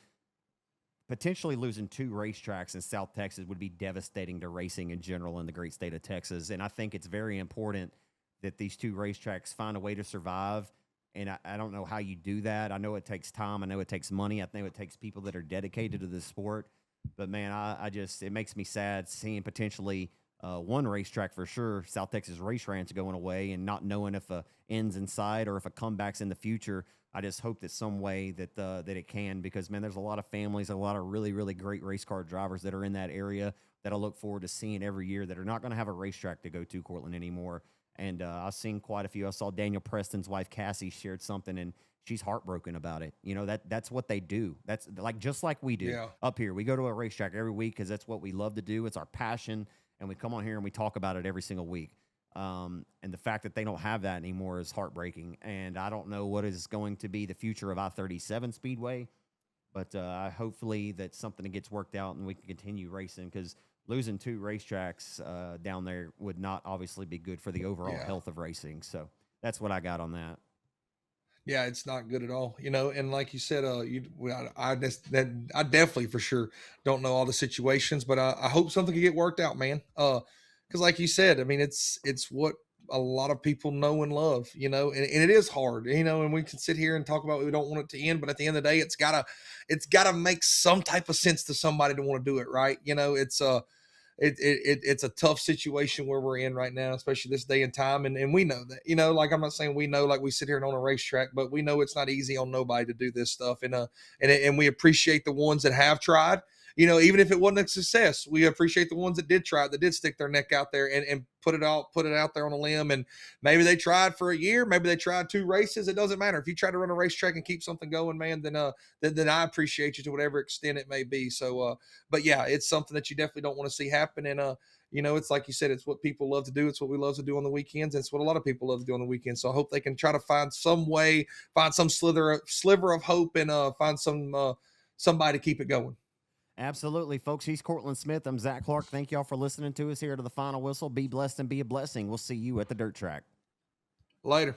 potentially losing 2 racetracks in South Texas would be devastating to racing in general in the great state of Texas. And I think it's very important that these 2 racetracks find a way to survive. And I don't know how you do that. I know it takes time. I know it takes money. I think it takes people that are dedicated to the sport. But, man, it makes me sad seeing potentially one racetrack for sure, South Texas Race Ranch, going away and not knowing if a ends in sight or if a comeback's in the future. I just hope that some way that it can, because, man, there's a lot of families, a lot of really, really great race car drivers that are in that area that I look forward to seeing every year that are not going to have a racetrack to go to, Cortland, anymore. And I've seen quite a few. I saw Daniel Preston's wife, Cassie, shared something, and she's heartbroken about it. That's what they do. That's just like we do up here. We go to a racetrack every week because that's what we love to do. It's our passion. And we come on here and we talk about it every single week. And the fact that they don't have that anymore is heartbreaking. And I don't know what is going to be the future of I-37 Speedway, but hopefully that something gets worked out and we can continue racing, because losing 2 racetracks down there would not obviously be good for the overall health of racing. So that's what I got on that. Yeah, it's not good at all, and like you said, I definitely for sure don't know all the situations, but I hope something can get worked out, man. Because like you said, I mean, it's what a lot of people know and love, and it is hard, and we can sit here and talk about we don't want it to end, but at the end of the day, it's gotta make some type of sense to somebody to want to do it right. It's a tough situation where we're in right now, especially this day and time. And we know that, like, I'm not saying we know, like we sit here and on a racetrack, but we know it's not easy on nobody to do this stuff. And we appreciate the ones that have tried, even if it wasn't a success. We appreciate the ones that did try, that did stick their neck out there and put it out there on a limb. And maybe they tried for a year, maybe they tried 2 races. It doesn't matter. If you try to run a racetrack and keep something going, man, then I appreciate you to whatever extent it may be. So, but yeah, it's something that you definitely don't want to see happen. And it's like you said, it's what people love to do. It's what we love to do on the weekends. It's what a lot of people love to do on the weekends. So I hope they can try to find some way, find some sliver of hope, and find somebody to keep it going. Absolutely, folks. He's Cortland Smith. I'm Zach Clark. Thank y'all for listening to us here to the Final Whistle. Be blessed and be a blessing. We'll see you at the dirt track. Later.